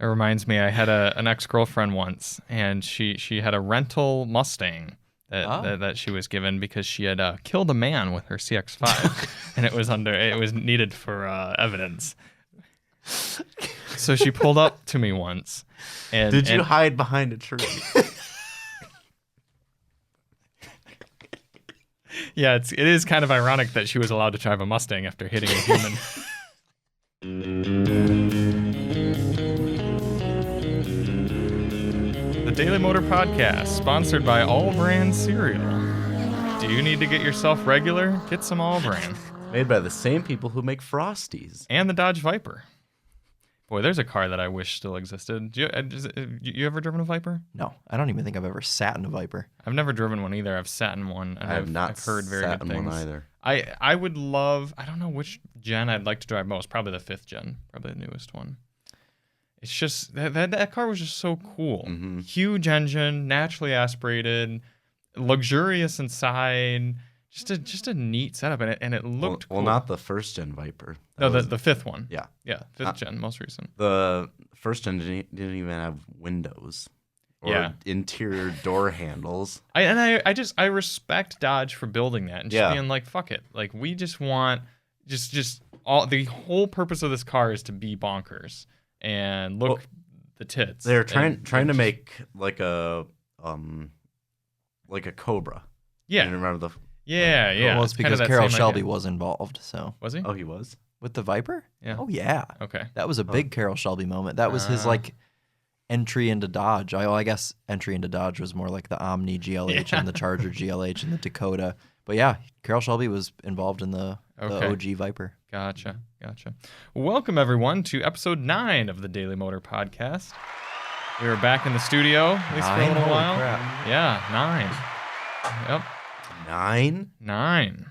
It reminds me, I had an ex-girlfriend once, and she had a rental Mustang that she was given because she had killed a man with her CX-5, and it was needed for evidence. So she pulled up to me once, and did you hide behind a tree? Yeah, it is kind of ironic that she was allowed to drive a Mustang after hitting a human. The Daily Motor Podcast, sponsored by All Brand Cereal. Do you need to get yourself regular? Get some All Brand. Made by the same people who make Frosties. And the Dodge Viper. Boy, there's a car that I wish still existed. You ever driven a Viper? No, I don't even think I've ever sat in a Viper. I've never driven one either. I've sat in one. And I've heard very good things. One either. I would love, I don't know which gen I'd like to drive most. Probably the 5th gen. Probably the newest one. It's just, that car was just so cool. Mm-hmm. Huge engine, naturally aspirated, luxurious inside. Just a neat setup, and it looked cool. Well, not the 1st gen Viper. The 5th one. Yeah. Yeah, 5th gen, most recent. The 1st gen didn't even have windows or interior door handles. I respect Dodge for building that and just being like, fuck it. Like, we just want, the whole purpose of this car is to be bonkers and look the tits. They're trying to make like a Cobra. Yeah. You remember the... Yeah. Well, it's because Carroll Shelby was involved, so. Was he? Oh, he was? With the Viper? Yeah. Oh, yeah. Okay. That was a big Carroll Shelby moment. That was his, entry into Dodge. I guess entry into Dodge was more like the Omni GLH and the Charger GLH and the Dakota. But yeah, Carroll Shelby was involved in the OG Viper. Gotcha. Welcome, everyone, to episode 9 of the Daily Motor Podcast. We are back in the studio, at least for a little while. Crap. Yeah, 9. Yep. 9? 9.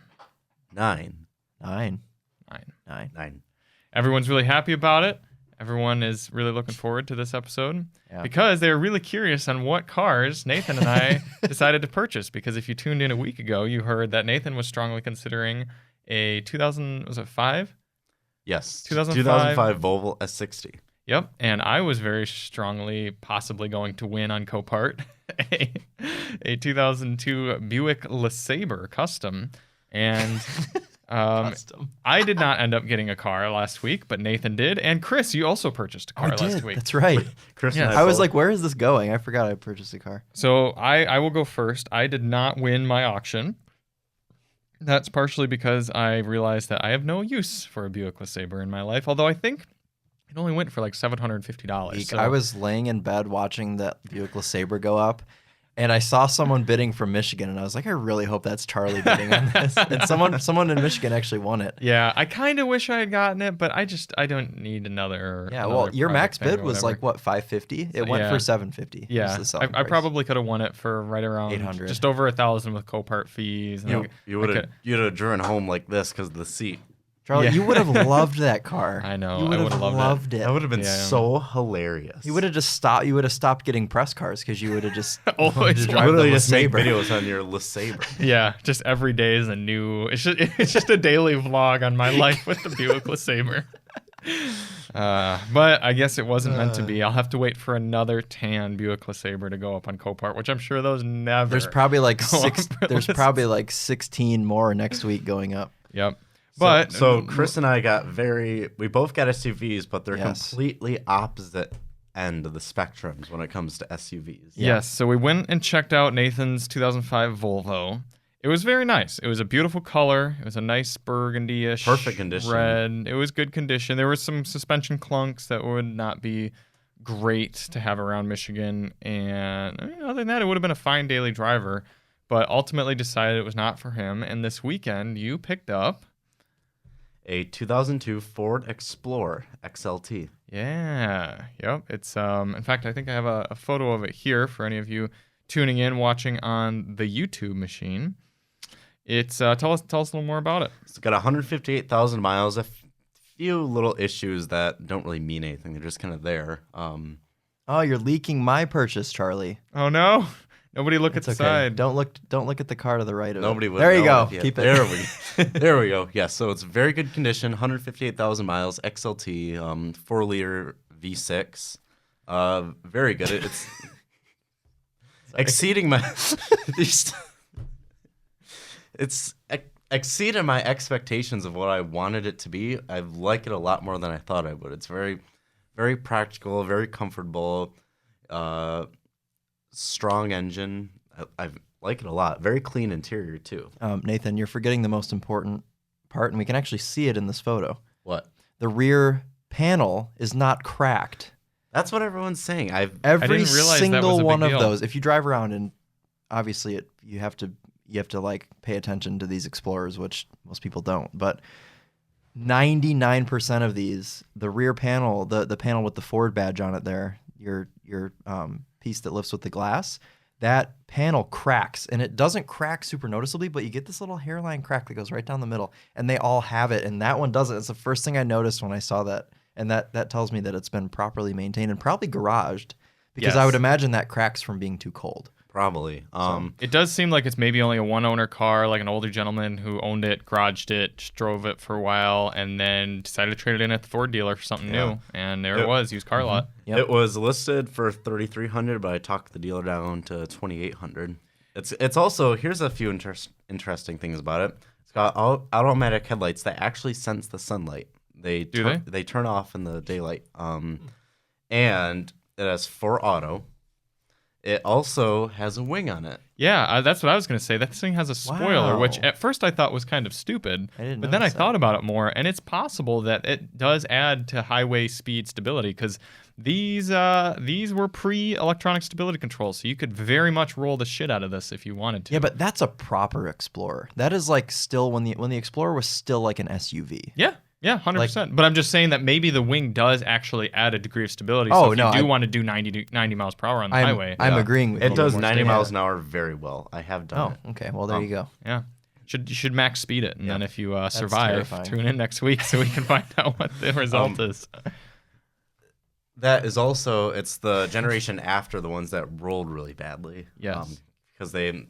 Nine. Everyone's really happy about it. Everyone is really looking forward to this episode because they're really curious on what cars Nathan and I decided to purchase. Because if you tuned in a week ago, you heard that Nathan was strongly considering a 2005? Yes. 2005 Volvo S60. Yep, and I was very strongly possibly going to win on Copart a 2002 Buick LeSabre Custom, and I did not end up getting a car last week, but Nathan did, and Chris, you also purchased a car last week. That's right. Chris, yes. I was like, where is this going? I forgot I purchased a car. So I will go first. I did not win my auction. That's partially because I realized that I have no use for a Buick LeSabre in my life, although I think it only went for like $750. So. I was laying in bed watching that Buick LeSabre go up, and I saw someone bidding from Michigan, and I was like, I really hope that's Charlie bidding on this. And someone in Michigan actually won it. Yeah, I kind of wish I had gotten it, but I don't need another. Yeah, well, your max bid was like what, $550? It went for $750. Yeah, I probably could have won it for right around $800, just over $1,000 with Copart fees. You would have driven home like this because of the seat. Charlie, you would have loved that car. I know. You would have loved it. That would have been so hilarious. You would have just stopped. You would have stopped getting press cars because you would have just always drive the LeSabre. Make videos on your LeSabre. Yeah, just every day is a new. It's just a daily vlog on my life with the Buick LeSabre. But I guess it wasn't meant to be. I'll have to wait for another tan Buick LeSabre to go up on Copart, which I'm sure those never. There's probably like 16 more next week going up. Yep. But so Chris and I we both got SUVs, but they're completely opposite end of the spectrums when it comes to SUVs. Yes. So we went and checked out Nathan's 2005 Volvo. It was very nice. It was a beautiful color. It was a nice burgundy-ish perfect condition. Red. It was good condition. There were some suspension clunks that would not be great to have around Michigan. And other than that, it would have been a fine daily driver. But ultimately decided it was not for him. And this weekend, you picked up a 2002 Ford Explorer XLT. Yeah. Yep. It's in fact, I think I have a photo of it here for any of you tuning in, watching on the YouTube machine. It's tell us a little more about it. It's got 158,000 miles. A few little issues that don't really mean anything. They're just kind of there. Oh, you're leaking my purchase, Charlie. Oh no. Nobody look at the side. Don't look at the car to the right of Nobody it. would. There you go. Keep it. There we go. Yeah, so it's very good condition. 158,000 miles. XLT, 4-liter V6. Very good. It's exceeding my. It's exceeded my expectations of what I wanted it to be. I like it a lot more than I thought I would. It's very, very practical, very comfortable, strong engine. I like it a lot. Very clean interior too. Nathan, you're forgetting the most important part, and we can actually see it in this photo. What? The rear panel is not cracked. That's what everyone's saying. Every single one of deal. those. If you drive around, and obviously you have to like pay attention to these Explorers, which most people don't. But 99% of these, the rear panel, the panel with the Ford badge on it, there, your piece that lifts with the glass, that panel cracks, and it doesn't crack super noticeably, but you get this little hairline crack that goes right down the middle, and they all have it, and that one doesn't. It's the first thing I noticed when I saw that, and that tells me that it's been properly maintained and probably garaged, because I would imagine that cracks from being too cold. Probably. It does seem like it's maybe only a one-owner car, like an older gentleman who owned it, garaged it, just drove it for a while, and then decided to trade it in at the Ford dealer for something new. And there it was, used car lot. Yep. It was listed for $3,300, but I talked the dealer down to $2,800. It's also, here's a few interesting things about it. It's got automatic headlights that actually sense the sunlight. They turn off in the daylight. And it has 4 auto. It also has a wing on it. Yeah, that's what I was going to say. That thing has a spoiler, which at first I thought was kind of stupid. But then I thought about it more, and it's possible that it does add to highway speed stability, because these were pre-electronic stability control, so you could very much roll the shit out of this if you wanted to. Yeah, but that's a proper Explorer. That is like still when the Explorer was still like an SUV. Yeah, 100%. But I'm just saying that maybe the wing does actually add a degree of stability. So if you do want to do 90 miles per hour on the highway. I'm agreeing with you. It does 90 miles an hour very well. I have done it. Oh, okay. Well, there you go. Yeah. You should max speed it. And then if you survive, tune in next week so we can find out what the result is. That is also, it's the generation after the ones that rolled really badly. Yes. Because they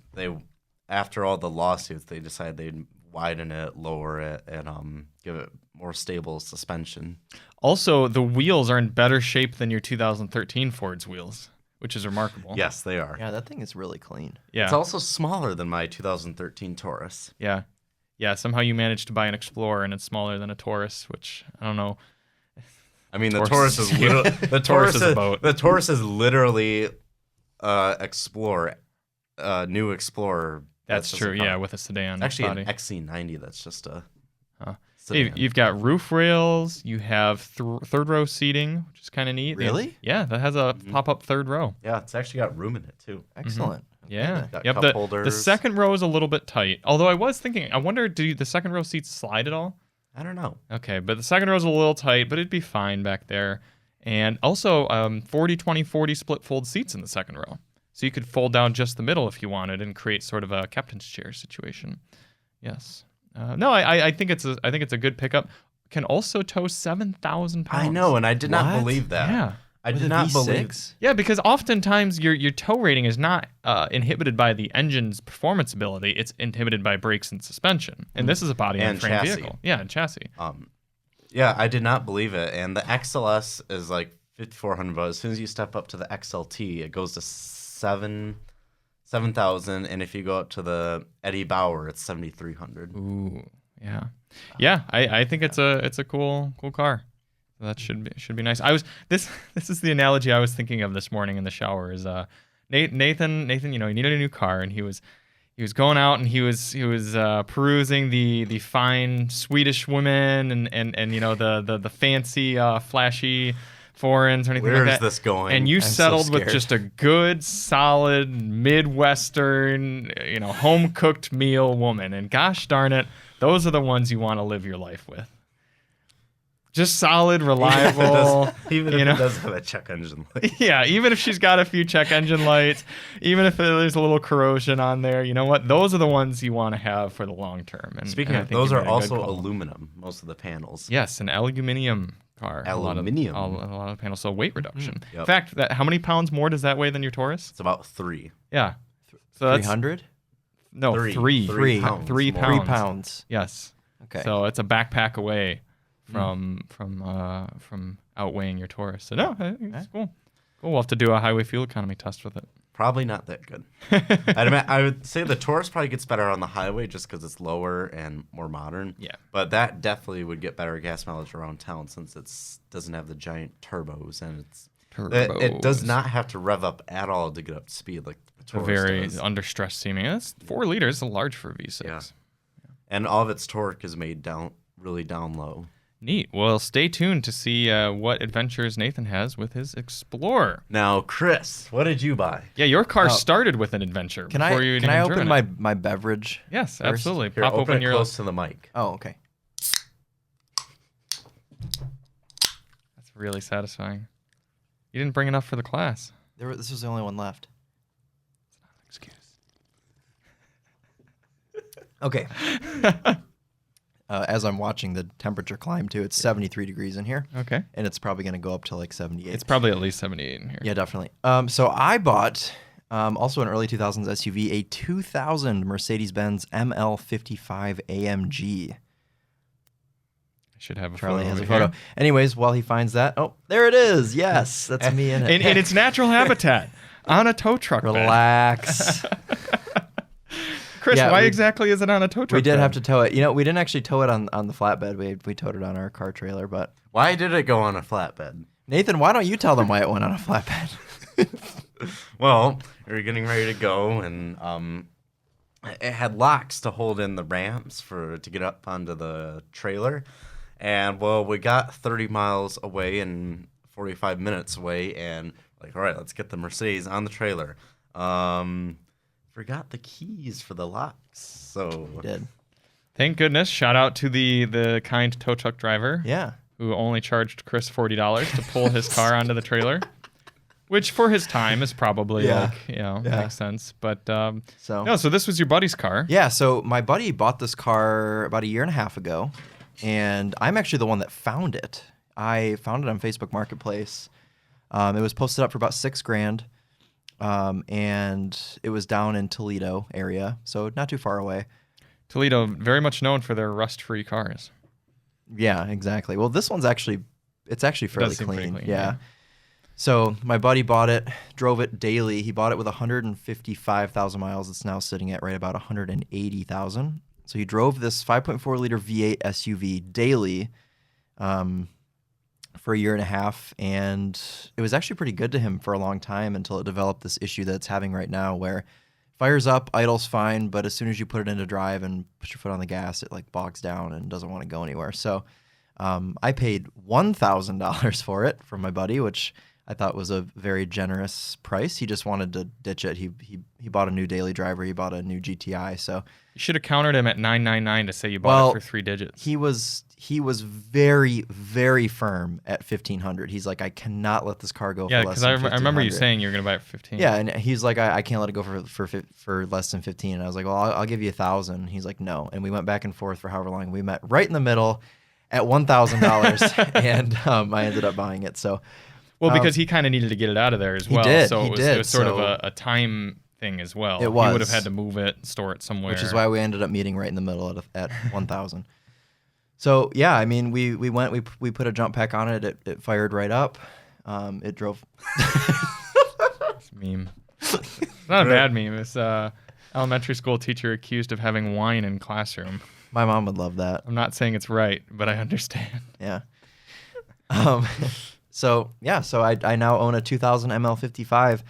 after all the lawsuits, they decided they'd widen it, lower it, and give it more stable suspension. Also, the wheels are in better shape than your 2013 Ford's wheels, which is remarkable. Yes, they are. Yeah, that thing is really clean. Yeah. It's also smaller than my 2013 Taurus. Yeah. Yeah, somehow you managed to buy an Explorer and it's smaller than a Taurus, which I don't know. I mean, the Taurus is literally the Taurus is literally Explorer, new Explorer. That's true. Yeah, with a sedan. Actually, body. an XC90. That's just a. Hey, you've got roof rails. You have third row seating, which is kind of neat. Really? Yeah, that has a pop-up third row. Yeah, it's actually got room in it too. Excellent. Mm-hmm. Yeah. Got yep. cup holders. The second row is a little bit tight. Although I was thinking, I wonder, do the second row seats slide at all? I don't know. Okay, but the second row is a little tight, but it'd be fine back there. And also, 40-20-40 split fold seats in the second row. So you could fold down just the middle if you wanted and create sort of a captain's chair situation. Yes. No, I think it's a good pickup. Can also tow 7,000 pounds. I know, and I did not believe that. Yeah. I did not believe. Yeah, because oftentimes your tow rating is not inhibited by the engine's performance ability. It's inhibited by brakes and suspension. And this is a body and frame vehicle. Yeah, and chassis. Yeah, I did not believe it. And the XLS is like $5,400. As soon as you step up to the XLT, it goes to 7,000, and if you go up to the Eddie Bauer, it's 7,300. Ooh, yeah, yeah. I think it's a cool car. That should be nice. This is the analogy I was thinking of this morning in the shower. Is Nathan? You know, he needed a new car, and he was going out and he was perusing the fine Swedish women and you know the fancy flashy foreigns or anything like that. Where is this going? And you settled with just a good, solid, Midwestern, you know, home-cooked meal woman. And gosh darn it, those are the ones you want to live your life with. Just solid, reliable. Even if it does have a check engine light. Yeah, even if she's got a few check engine lights, even if there's a little corrosion on there, you know what? Those are the ones you want to have for the long term. And speaking of, those are also aluminum, most of the panels. Yes, an aluminium car. Aluminium. A lot of panels, so weight reduction. Yep. In fact, how many pounds more does that weigh than your Taurus? It's about 3. Yeah. So that's 300? No, 3 pounds. 3 pounds. 3 pounds. Yes. Okay. So it's a backpack away from outweighing your Taurus. So no, it's cool. Cool. We'll have to do a highway fuel economy test with it. Probably not that good. I would say the Taurus probably gets better on the highway just because it's lower and more modern. Yeah. But that definitely would get better gas mileage around town since it doesn't have the giant turbos and it does not have to rev up at all to get up to speed like the Taurus very does. under stress seeming. It's 4 liters, large for a V6. Yeah. And all of its torque is made really down low. Neat. Well, stay tuned to see what adventures Nathan has with his Explorer. Now, Chris, what did you buy? Yeah, your car started with an adventure. Can I open my beverage? Yes, first? absolutely. Here, Pop open your close to the mic. Oh, okay. That's really satisfying. You didn't bring enough for the class. This was the only one left. It's not an excuse. Okay. As I'm watching the temperature climb too, it's 73 degrees in here. Okay. And it's probably going to go up to like 78. It's probably at least 78 in here. Yeah, definitely. So I bought, also an early 2000s SUV, a 2000 Mercedes-Benz ML55 AMG. I should have a Charlie photo. has a over photo. here. Anyways, while he finds that, oh, there it is. Yes, that's me in it. In its natural habitat, on a tow truck bed. Relax. Chris, Yeah, why exactly is it on a tow truck We did bed? have to tow it. You know, we didn't actually tow it on the flatbed. We towed it on our car trailer. But Why did it go on a flatbed? Nathan, why don't you tell them why it went on a flatbed? Well, we were getting ready to go, and it had locks to hold in the ramps to get up onto the trailer. And, well, we got 30 miles away and 45 minutes away, and like, all right, let's get the Mercedes on the trailer. Forgot the keys for the locks, so We did. Thank goodness. Shout out to the kind tow truck driver. Yeah. Who only charged Chris $40 to pull his car onto the trailer, which for his time is probably makes sense. But so this was your buddy's car. Yeah. So my buddy bought this car about 1.5 years ago, and I'm actually the one that found it. I found it on Facebook Marketplace. It was posted up for about $6,000. And it was down in Toledo area, so not too far away. Toledo, very much known for their rust-free cars. Yeah, exactly. Well, this one's actually fairly pretty clean. Yeah. So my buddy bought it, drove it daily. He bought it with 155,000 miles. It's now sitting at right about 180,000. So he drove this 5.4 liter V8 SUV daily, for 1.5 years, and it was actually pretty good to him for a long time until it developed this issue that it's having right now where fires up, idles fine, but as soon as you put it into drive and put your foot on the gas, it like bogs down and doesn't want to go anywhere. So I paid $1,000 for it from my buddy, which I thought was a very generous price. He just wanted to ditch it. He bought a new daily driver. He bought a new GTI. So you should have countered him at $999 to say you bought it for 3 digits. He was very, very firm at $1,500. He's like, I cannot let this car go for less than $1,500. I remember you saying you're going to buy it for $15. Yeah, and he's like, I can't let it go for less than $15. And I was like, well, I'll give you $1,000. He's like, no. And we went back and forth for however long. We met right in the middle at $1,000, and I ended up buying it. So, well, because he kind of needed to get it out of there as well. It was sort of a time thing as well. It was. He would have had to move it, store it somewhere. Which is why we ended up meeting right in the middle at $1,000. So yeah, I mean, we we put a jump pack on it. It fired right up. It drove. It's a meme. It's not a bad meme. It's elementary school teacher accused of having wine in classroom. My mom would love that. I'm not saying it's right, but I understand. Yeah. So I now own a 2000 ML55.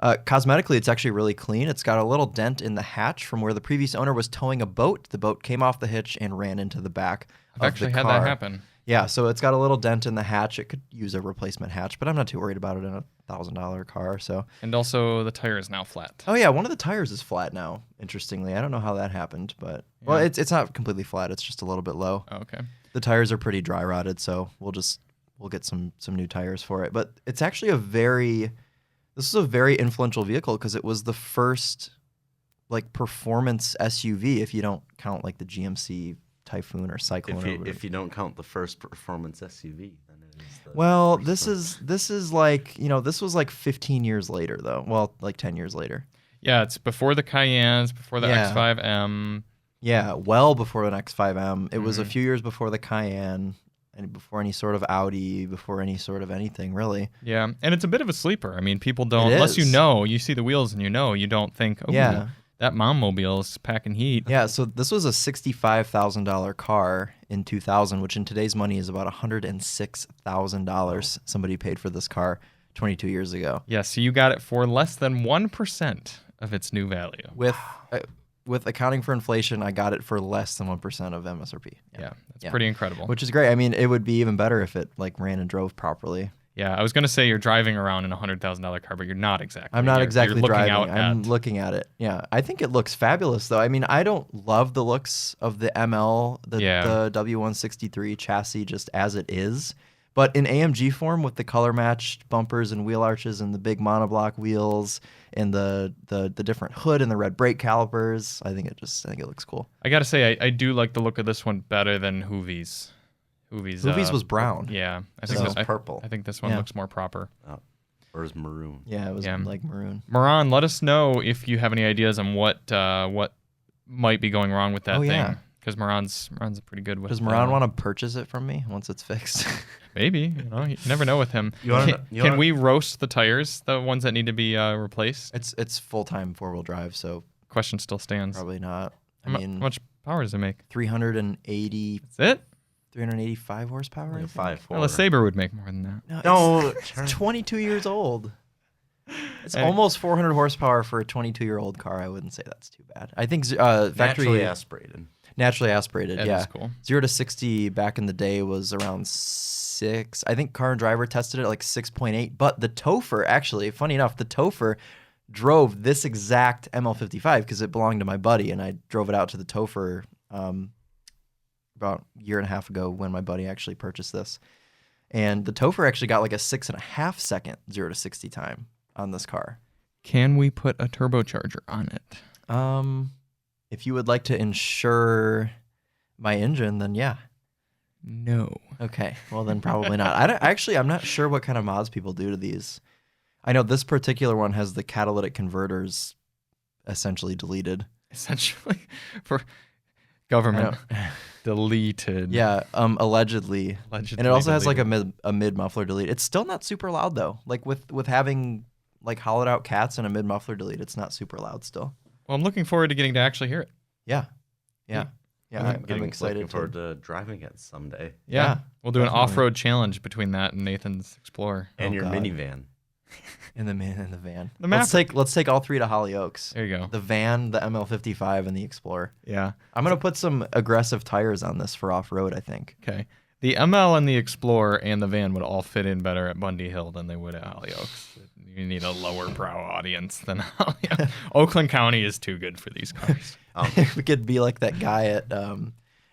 Cosmetically, it's actually really clean. It's got a little dent in the hatch from where the previous owner was towing a boat. The boat came off the hitch and ran into the back of the car. I've actually had that happen. Yeah, so it's got a little dent in the hatch. It could use a replacement hatch, but I'm not too worried about it in a $1,000 car. So. And also, the tire is now flat. Oh yeah, one of the tires is flat now. Interestingly, I don't know how that happened, but well, it's not completely flat. It's just a little bit low. Oh, okay. The tires are pretty dry rotted, so we'll get some new tires for it. But it's actually this is a very influential vehicle because it was the first like performance SUV, if you don't count like the GMC Typhoon or Cyclone. If you don't count the first performance SUV, then it is the well, this is like, this was like 15 years later though. Well, like 10 years later. Yeah, it's before the Cayennes, before the X5M. Yeah, well before the X5M. It was a few years before the Cayenne. before any sort of Audi, before any sort of anything, really. Yeah, and it's a bit of a sleeper. I mean, people don't, It unless is. you see the wheels and you don't think, oh, Yeah. that mom mobile is packing heat. Yeah, so this was a $65,000 car in 2000, which in today's money is about $106,000 somebody paid for this car 22 years ago. Yeah, so you got it for less than 1% of its new value. With accounting for inflation, I got it for less than 1% of MSRP. Yeah, that's pretty incredible. Which is great. I mean, it would be even better if it like ran and drove properly. Yeah, I was going to say you're driving around in a $100,000 car, but you're not exactly. I'm not exactly you're looking driving. I'm looking at it. Yeah, I think it looks fabulous, though. I mean, I don't love the looks of the ML, the W163 chassis just as it is. But in AMG form, with the color-matched bumpers and wheel arches and the big monoblock wheels and the different hood and the red brake calipers, I think it looks cool. I got to say, I do like the look of this one better than Hoovie's. Hoovie's was brown. Yeah, I think think this was purple. I think this one looks more proper. Oh. Or is maroon? Yeah, it was like maroon. Moran, let us know if you have any ideas on what might be going wrong with that thing. Because Moran's pretty good with. Does Moran want to purchase it from me once it's fixed? Maybe. You never know with him. Can we roast the tires, the ones that need to be replaced? It's full-time four-wheel drive, so question still stands. probably not. I How mean, much power does it make? 380. That's it? 385 horsepower. Like 5.4. Well, a Sabre would make more than that. No, it's 22 years old. It's almost 400 horsepower for a 22-year-old car. I wouldn't say that's too bad. I think factory naturally aspirated. Naturally aspirated. That yeah, is cool. 0 to 60 back in the day was around 6. I think Car and Driver tested it like 6.8. But the Topher, actually, funny enough, the Topher drove this exact ML55 because it belonged to my buddy, and I drove it out to the Topher about a year and a half ago when my buddy actually purchased this. And the Topher actually got like a 6.5 second 0 to 60 time on this car. Can we put a turbocharger on it? If you would like to insure my engine, then yeah. No. Okay, well then probably not. I'm not sure what kind of mods people do to these. I know this particular one has the catalytic converters essentially deleted. Essentially, for government deleted. Yeah, allegedly. And it also has like a mid muffler delete. It's still not super loud though. Like with having like hollowed out cats and a mid muffler delete, it's not super loud still. Well, I'm looking forward to getting to actually hear it. Yeah. I'm excited. Looking forward to driving it someday. Yeah. We'll do definitely. an off-road challenge between that and Nathan's Explorer. And your minivan. In the van. The Let's take all three to Hollyoaks. There you go. The van, the ML55, and the Explorer. Yeah. I'm gonna put some aggressive tires on this for off-road, I think. Okay. The ML and the Explorer and the van would all fit in better at Bundy Hill than they would at Hollyoaks. You need a lower brow audience than Hollyoaks. Oakland County is too good for these cars. We could be like that guy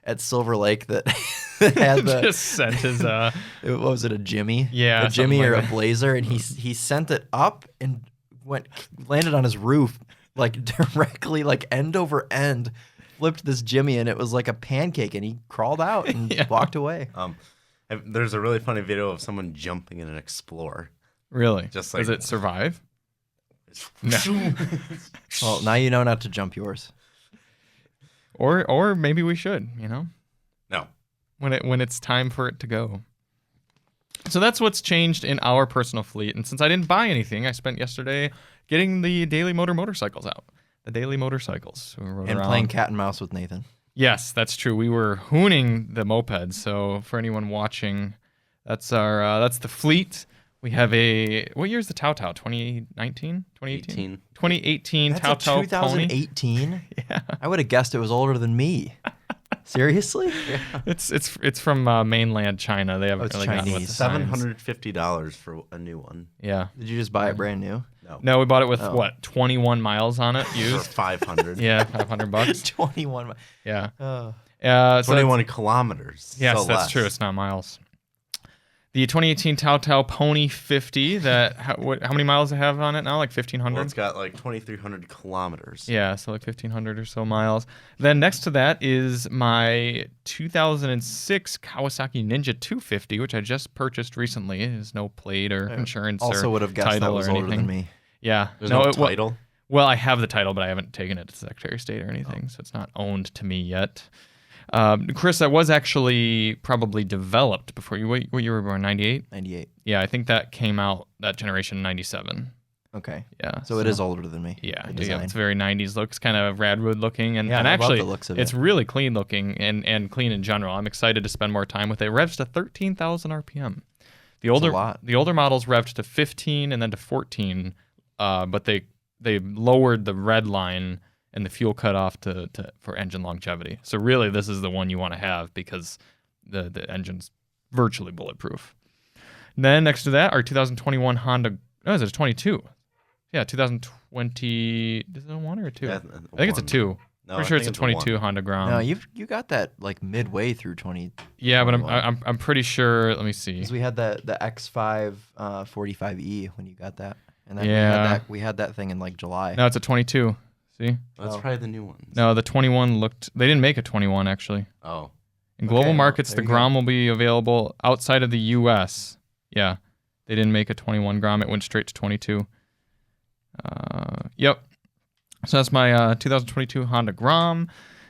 at Silver Lake that had the just sent his what was it, a Jimmy? Yeah, a Jimmy like or that. a Blazer, and he sent it up and landed on his roof like directly like end over end, flipped this Jimmy, and it was like a pancake, and he crawled out and walked away. There's a really funny video of someone jumping in an Explorer. Really? Just like, does it survive? No. Well, now you know not to jump yours. Or maybe we should, No. when it's time for it to go. So that's what's changed in our personal fleet. And since I didn't buy anything, I spent yesterday getting the Daily Motor motorcycles out. The Daily Motorcycles. So we rode around. Playing cat and mouse with Nathan. Yes, that's true. We were hooning the mopeds. So for anyone watching, that's the fleet. We have what year is the Tao Tao? 2019? 2018? 2018 Tao Tao Pony. 2018? Yeah. I would have guessed it was older than me. Seriously? Yeah. It's from mainland China. They haven't really gotten with the signs. $750 for a new one. Yeah. Did you just buy it brand new? No, we bought it with 21 miles on it used. For $500. Yeah, $500. 21. Yeah. Oh. 21 kilometers. Yes, so that's less. true. It's not miles. The 2018 Tao Tao Pony 50. How many miles does it have on it now? Like 1,500. Well, it's got like 2,300 kilometers. Yeah, so like 1,500 or so miles. Then next to that is my 2006 Kawasaki Ninja 250, which I just purchased recently. There's no plate or insurance Also or would have guessed title that was or older anything. than me. Yeah. There's no title? Well, I have the title, but I haven't taken it to Secretary of State or anything, so it's not owned to me yet. Chris, that was actually probably developed before you. What year were you born? 98? 98. Yeah, I think that came out, that generation, in 97. Okay. Yeah. So it is older than me. Yeah, it's very 90s look. It's kind of radwood looking. And I actually, love the looks of it's it. really clean looking and clean in general. I'm excited to spend more time with it. It revs to 13,000 RPM. The older models revved to 15 and then to 14, but they lowered the red line and the fuel cutoff for engine longevity. So really, this is the one you want to have because the engine's virtually bulletproof. And then next to that, our 2021 Honda. Oh, is it a 22? Yeah, 2020. Is it a 1 or a 2? Yeah, I think it's a 2. No, Pretty sure it's a 22 Honda Grom. No, you got that like midway through 20. Yeah, but I'm pretty sure. Let me see. Because we had the X5 45E when you got that, and then we had that thing in like July. No, it's a 22. See? That's probably the new ones. No, the 21 looked. They didn't make a 21 actually. Oh. In global markets, the you Grom will be available outside of the U.S. Yeah, they didn't make a 21 Grom. It went straight to 22. Yep. So that's my 2022 Honda Grom.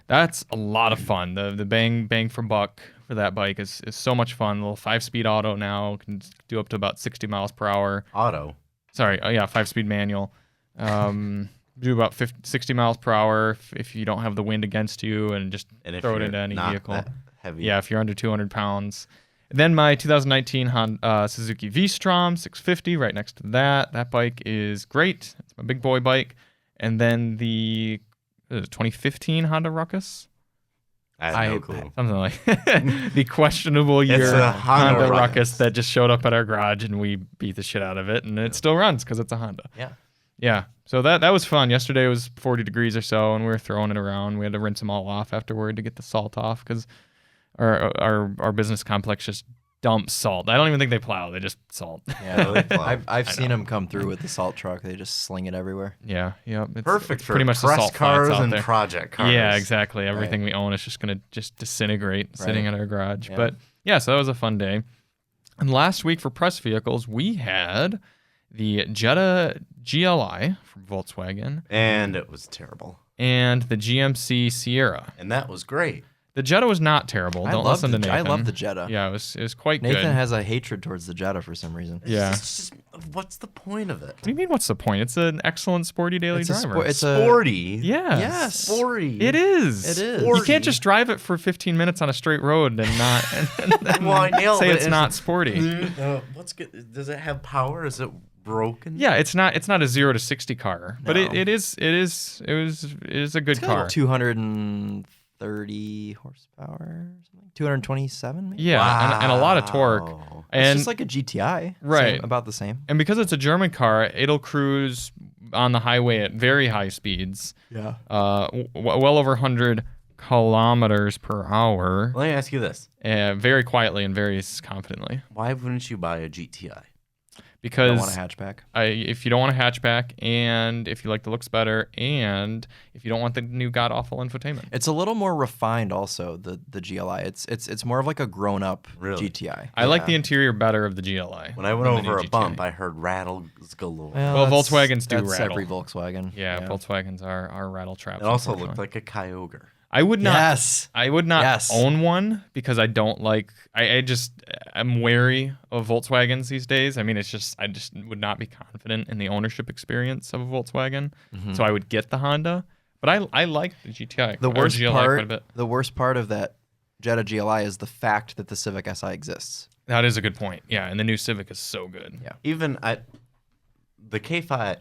That's a lot of fun. The bang for buck for that bike is so much fun. A little 5-speed auto now, can do up to about 60 miles per hour. Auto. Sorry, 5-speed manual. Do about 60 miles per hour if you don't have the wind against you, and just throw it into any vehicle. That heavy. Yeah, if you're under 200 pounds. And then my 2019 Suzuki V-Strom 650 right next to that. That bike is great. It's my big boy bike. And then the 2015 Honda Ruckus. I have no clue. Something like the questionable year Honda Ruckus that just showed up at our garage and we beat the shit out of it, and it still runs because it's a Honda. Yeah. Yeah. So that was fun. Yesterday was 40 degrees or so, and we were throwing it around. We had to rinse them all off afterward to get the salt off because our business complex just dumps salt. I don't even think they plow; they just salt. Yeah, they plow. I've seen them come through with the salt truck. They just sling it everywhere. Yeah, it's perfect for pretty much the salt cars flats out and there. project cars. Yeah, exactly. Everything we own is just gonna disintegrate sitting in our garage. Yeah. But yeah, so that was a fun day. And last week for press vehicles, we had the Jetta GLI from Volkswagen, and it was terrible. And the GMC Sierra, and that was great. The Jetta was not terrible. Don't listen to Nathan. I love the Jetta. Yeah, it was quite good. Nathan has a hatred towards the Jetta for some reason. Yeah. It's just, what's the point of it? What do you mean, what's the point? It's an excellent sporty daily driver. It's sporty. Yeah. Yes. Sporty. It is. It is. You can't just drive it for 15 minutes on a straight road and not Well, I nailed say it. it's not sporty. What's good? Does it have power? Is it broken? Yeah, it's not a 0 to 60 car, but it is a good car. 230 horsepower, something. 227 maybe? Yeah, Wow. and a lot of torque. And It's just like a GTI. Right. About the same. And because it's a German car, it'll cruise on the highway at very high speeds. Yeah. Well over 100 kilometers per hour. Let me ask you this. Very quietly and very confidently. Why wouldn't you buy a GTI? Because You don't want a hatchback. If you don't want a hatchback, and if you like the looks better, and if you don't want the new god-awful infotainment. It's a little more refined also, the GLI. It's more of like a grown-up GTI. I like the interior better of the GLI. When I went over a bump, I heard rattles galore. Well, Volkswagens do that's rattle. every Volkswagen. Yeah, Volkswagens are rattle traps. It also looked like a Kyogre. I would not. Yes. I would not own one because I don't like. I'm wary of Volkswagens these days. I mean, I just would not be confident in the ownership experience of a Volkswagen. Mm-hmm. So I would get the Honda, but I like the GTI. The worst GLI part. quite a bit. The worst part of that Jetta GLI is the fact that the Civic Si exists. That is a good point. Yeah, and the new Civic is so good. Yeah. Even the K5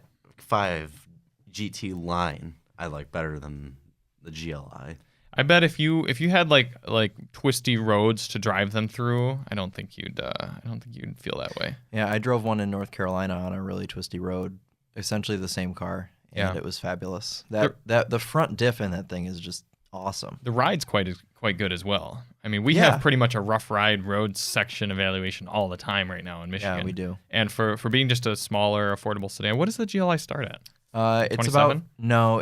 GT line, I like better than the GLI. I bet if you had like twisty roads to drive them through, I don't think you'd feel that way. Yeah, I drove one in North Carolina on a really twisty road, essentially the same car, and it was fabulous. The front diff in that thing is just awesome. The ride's quite good as well. I mean, we have pretty much a rough ride road section evaluation all the time right now in Michigan. Yeah, we do. And for being just a smaller, affordable sedan, what does the GLI start at? It's 27?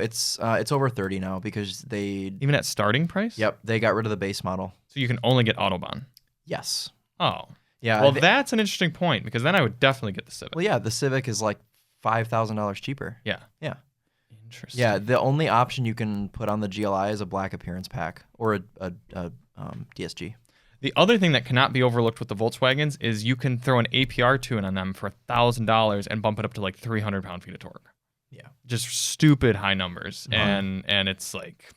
it's over 30 now because they Even at starting price? Yep, they got rid of the base model. So you can only get Autobahn. Yes. Oh. Yeah. Well, that's an interesting point because then I would definitely get the Civic. Well, yeah, the Civic is like $5,000 cheaper. Yeah. Yeah. Interesting. Yeah, the only option you can put on the GLI is a black appearance pack or a DSG. The other thing that cannot be overlooked with the Volkswagens is you can throw an APR tune on them for $1,000 and bump it up to like 300 pound-feet of torque. Yeah. Just stupid high numbers. And it's like,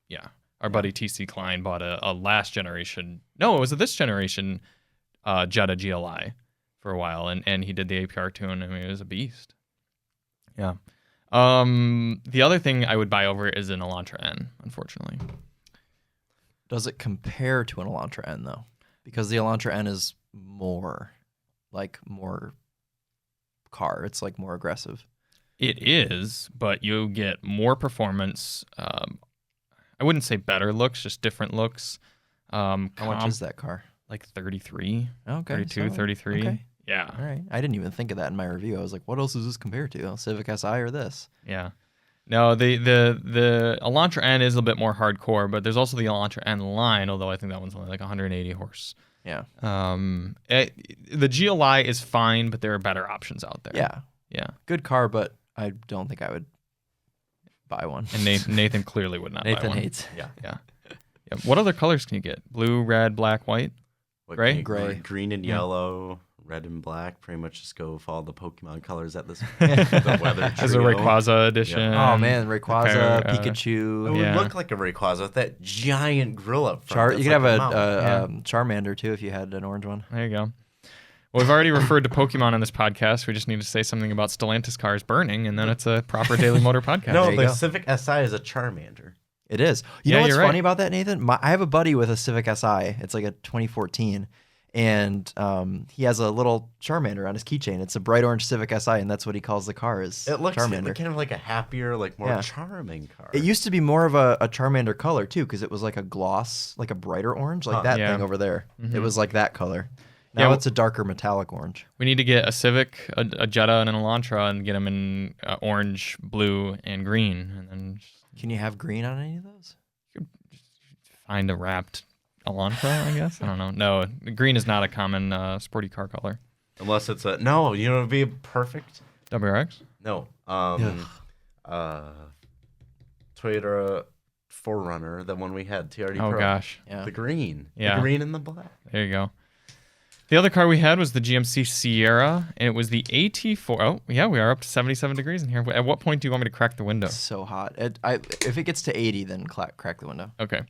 yeah. Our buddy TC Klein bought a last generation, no, it was a this generation Jetta GLI for a while. And he did the APR tune. I mean, it was a beast. Yeah. The other thing I would buy over is an Elantra N, unfortunately. Does it compare to an Elantra N, though? Because the Elantra N is more car. It's like more aggressive. It is, but you get more performance. I wouldn't say better looks, just different looks. How much is that car? Like 33, okay, 32, 33. Okay. Yeah. All right. I didn't even think of that in my review. I was like, what else does this compare to? Civic Si or this? Yeah. No, the Elantra N is a bit more hardcore, but there's also the Elantra N line, although I think that one's only like 180 horse. Yeah. The GLI is fine, but there are better options out there. Yeah. Yeah. Good car, but I don't think I would buy one. And Nathan clearly would not buy one. Nathan hates. Yeah. What other colors can you get? Blue, red, black, white? Gray? Gray. Green and yellow. Red and black, pretty much just go follow the Pokemon colors at this the weather As a trio. Rayquaza edition. Oh man, Rayquaza, Compare, Pikachu. It would Yeah. look like a Rayquaza with that giant grill up front. You that's could have like a mountain. Charmander too if you had an orange one. There you go. Well, we've already referred to Pokemon on this podcast. We just need to say something about Stellantis cars burning, and then it's a proper Daily Motor podcast. No, There you the go. Civic Si is a Charmander. It is. You Yeah, know what's you're right. funny about that, Nathan? I have a buddy with a Civic Si. It's like a 2014. And he has a little Charmander on his keychain. It's a bright orange Civic Si, and that's what he calls the car is It looks Charmander. kind of like a happier, like more Yeah. charming car. It used to be more of a Charmander color, too, because it was like a gloss, like a brighter orange, like that Yeah. thing over there. Mhm. It was like that color. Yeah, Now it's a darker metallic orange. We need to get a Civic, a Jetta, and an Elantra, and get them in orange, blue, and green, and then just Can you have green on any of those? find a wrapped Elantra, I guess. I don't know. No, green is not a common sporty car color. Unless it's a no, you know, it'd be perfect. WRX? No, Ugh. Toyota 4Runner, the one we had, TRD Oh Pro. gosh, Yeah. The green, Yeah. the green and the black. there you go. The other car we had was the GMC Sierra, and it was the AT4. Oh, yeah, we are up to 77 degrees in here. At what point do you want me to crack the window? It's so hot. If it gets to 80, then crack the window. Okay.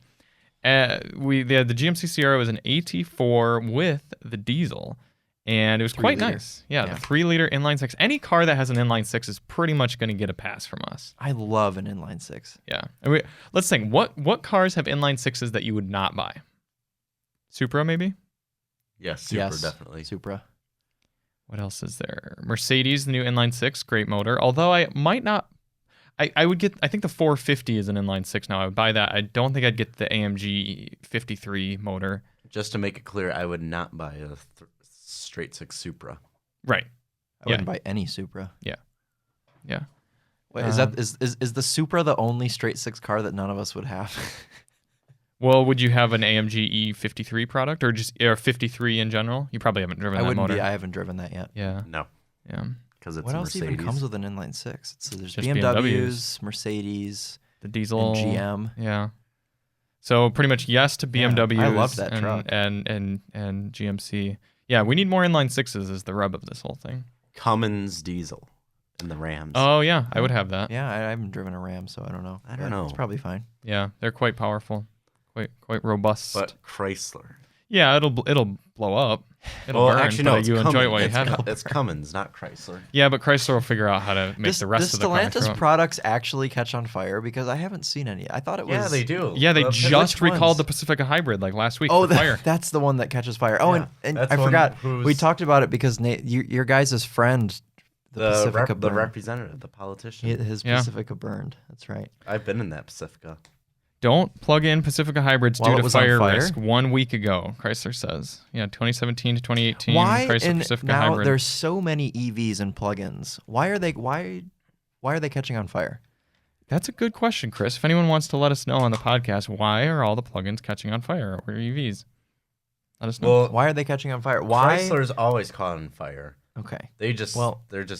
The GMC Sierra was an AT4 with the diesel, and it was quite 3-liter. nice. Yeah, Yeah. the 3-liter inline six. Any car that has an inline six is pretty much going to get a pass from us. I love an inline six. Yeah. And let's think. What cars have inline sixes that you would not buy? Supra, maybe. Yes, super definitely. Supra. What else is there? Mercedes, the new inline six, great motor. Although I might not. I would get. I think the 450 is an inline six now. I would buy that. I don't think I'd get the AMG 53 motor. Just to make it clear, I would not buy a straight six Supra. Right. I wouldn't buy any Supra. Yeah. Wait, is the Supra the only straight six car that none of us would have? Well, would you have an AMG E53 product or just 53 in general? You probably haven't driven I that wouldn't motor. be. I haven't driven that yet. Yeah. No, Yeah. because it's What a else Mercedes. even comes with an inline six? There's Just BMWs, Mercedes, The diesel. and GM. Yeah. So pretty much yes to BMWs. I love that and, truck. And GMC. Yeah, we need more inline sixes is the rub of this whole thing. Cummins diesel in the Rams. Oh yeah, I would have that. Yeah, I haven't driven a Ram, so I don't know. I don't But know. It's probably fine. Yeah, they're quite powerful, quite robust. But Chrysler. yeah, it'll blow up. It'll Well, burn, actually, no. but It's you Cummins. enjoy it while you It's have it. It's Cummins, not Chrysler. Yeah, but Chrysler will figure out how to make the rest of the car. Stellantis throw up. products actually catch on fire? Because I haven't seen any. I thought it was. Yeah, they do. Yeah, they Which just recalled ones? the Pacifica Hybrid like last week Oh, for fire. that's the one that catches fire. Oh, Yeah, and that's I one forgot. who's- We talked about it because Nate, your guys' friend, the Pacifica the burned. representative, the politician. His Yeah. Pacifica burned. That's right. I've been in that Pacifica. Don't plug in Pacifica Hybrids While due it to was on fire fire? risk 1 week ago, Chrysler says. Yeah, 2017 to 2018, Why? Chrysler And Pacifica now Hybrid. there's so many EVs and plugins. Why are they catching on fire? That's a good question, Chris. If anyone wants to let us know on the podcast, why are all the plugins catching on fire or EVs? Let us know. Well, Why are they catching on fire? Why? Chrysler's always caught on fire. Okay. They're just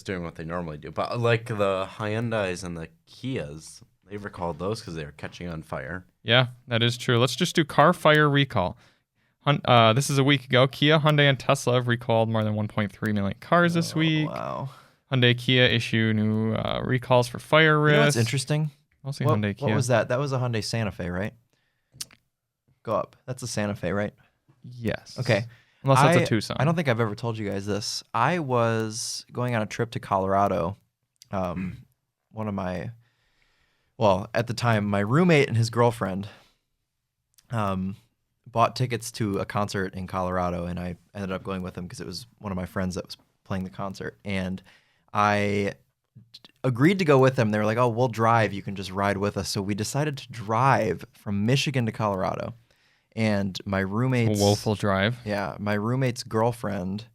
doing what they normally do. But like the Hyundais and the Kias, they recalled those because they were catching on fire. Yeah, that is true. Let's just do car fire recall. This is a week ago. Kia, Hyundai, and Tesla have recalled more than 1.3 million cars this week. Wow. Hyundai, Kia issue new recalls for fire risk. You know what's interesting? Mostly Hyundai, Kia. What was that? That was a Hyundai Santa Fe, right? Go up. That's a Santa Fe, right? Yes. Okay. Unless that's a Tucson. I don't think I've ever told you guys this. I was going on a trip to Colorado. At the time, my roommate and his girlfriend bought tickets to a concert in Colorado, and I ended up going with them because it was one of my friends that was playing the concert. And I agreed to go with them. They were like, oh, we'll drive. You can just ride with us. So we decided to drive from Michigan to Colorado. And my roommate's woeful drive. Yeah, my roommate's girlfriend.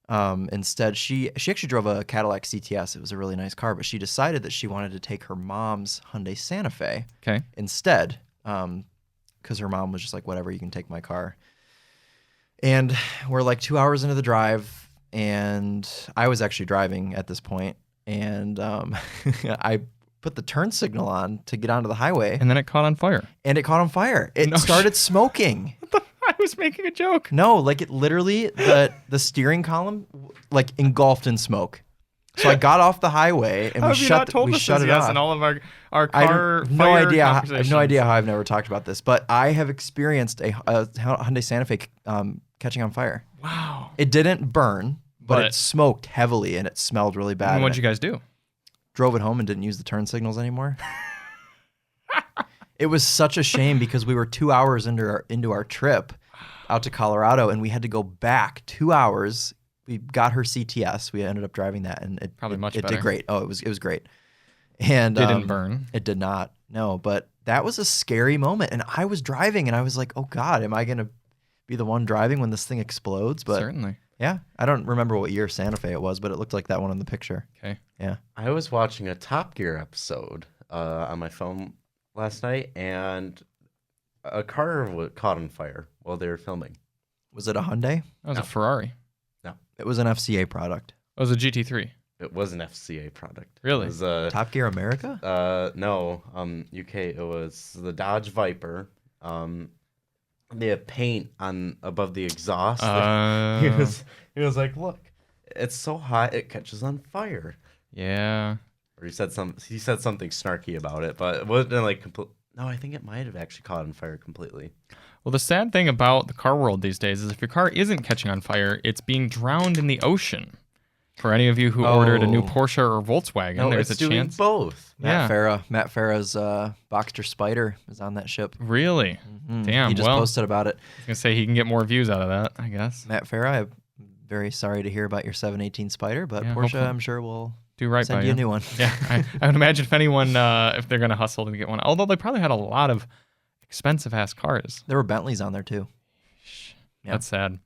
Instead, she actually drove a Cadillac CTS. It was a really nice car, but she decided that she wanted to take her mom's Hyundai Santa Fe instead, because her mom was just like, whatever, you can take my car. And we're like 2 hours into the drive, and I was actually driving at this point, and I put the turn signal on to get onto the highway. And then it caught on fire. It started smoking. I was making a joke. No, like it literally, the steering column like engulfed in smoke. So I got off the highway and we shut it off. And all of our car I have no idea how I've never talked about this, but I have experienced a Hyundai Santa Fe catching on fire. Wow. It didn't burn, but it smoked heavily and it smelled really bad. And what'd you guys do? Drove it home and didn't use the turn signals anymore. It was such a shame because we were 2 hours into our trip out to Colorado, and we had to go back 2 hours. We got her CTS. We ended up driving that, and it did great. Oh, it was great. And it didn't burn. It did not. No, but that was a scary moment. And I was driving, and I was like, "Oh God, am I gonna be the one driving when this thing explodes?" But certainly. Yeah, I don't remember what year Santa Fe it was, but it looked like that one in the picture. Okay. Yeah. I was watching a Top Gear episode on my phone last night, and a car caught on fire while they were filming. Was it a Hyundai? That was a Ferrari. No. It was an FCA product. It was a GT3. It was an FCA product. Really? It was Top Gear America? No, UK. It was the Dodge Viper. They had paint above the exhaust. He was like, "Look, it's so hot it catches on fire." Yeah. Or he said something snarky about it, but it wasn't like complete. No, I think it might have actually caught on fire completely. Well, the sad thing about the car world these days is if your car isn't catching on fire, it's being drowned in the ocean. For any of you who ordered a new Porsche or Volkswagen, there's a chance. Both. Matt Farah's Boxster Spider is on that ship. Really? Mm-hmm. Damn. He just posted about it. I was gonna say he can get more views out of that, I guess. Matt Farah, I'm very sorry to hear about your 718 Spider, but Porsche, hopefully. I'm sure will do right send by you a new one. Yeah, I would imagine if anyone, if they're gonna hustle to get one, although they probably had a lot of expensive ass cars. There were Bentleys on there too. Yeah. That's sad.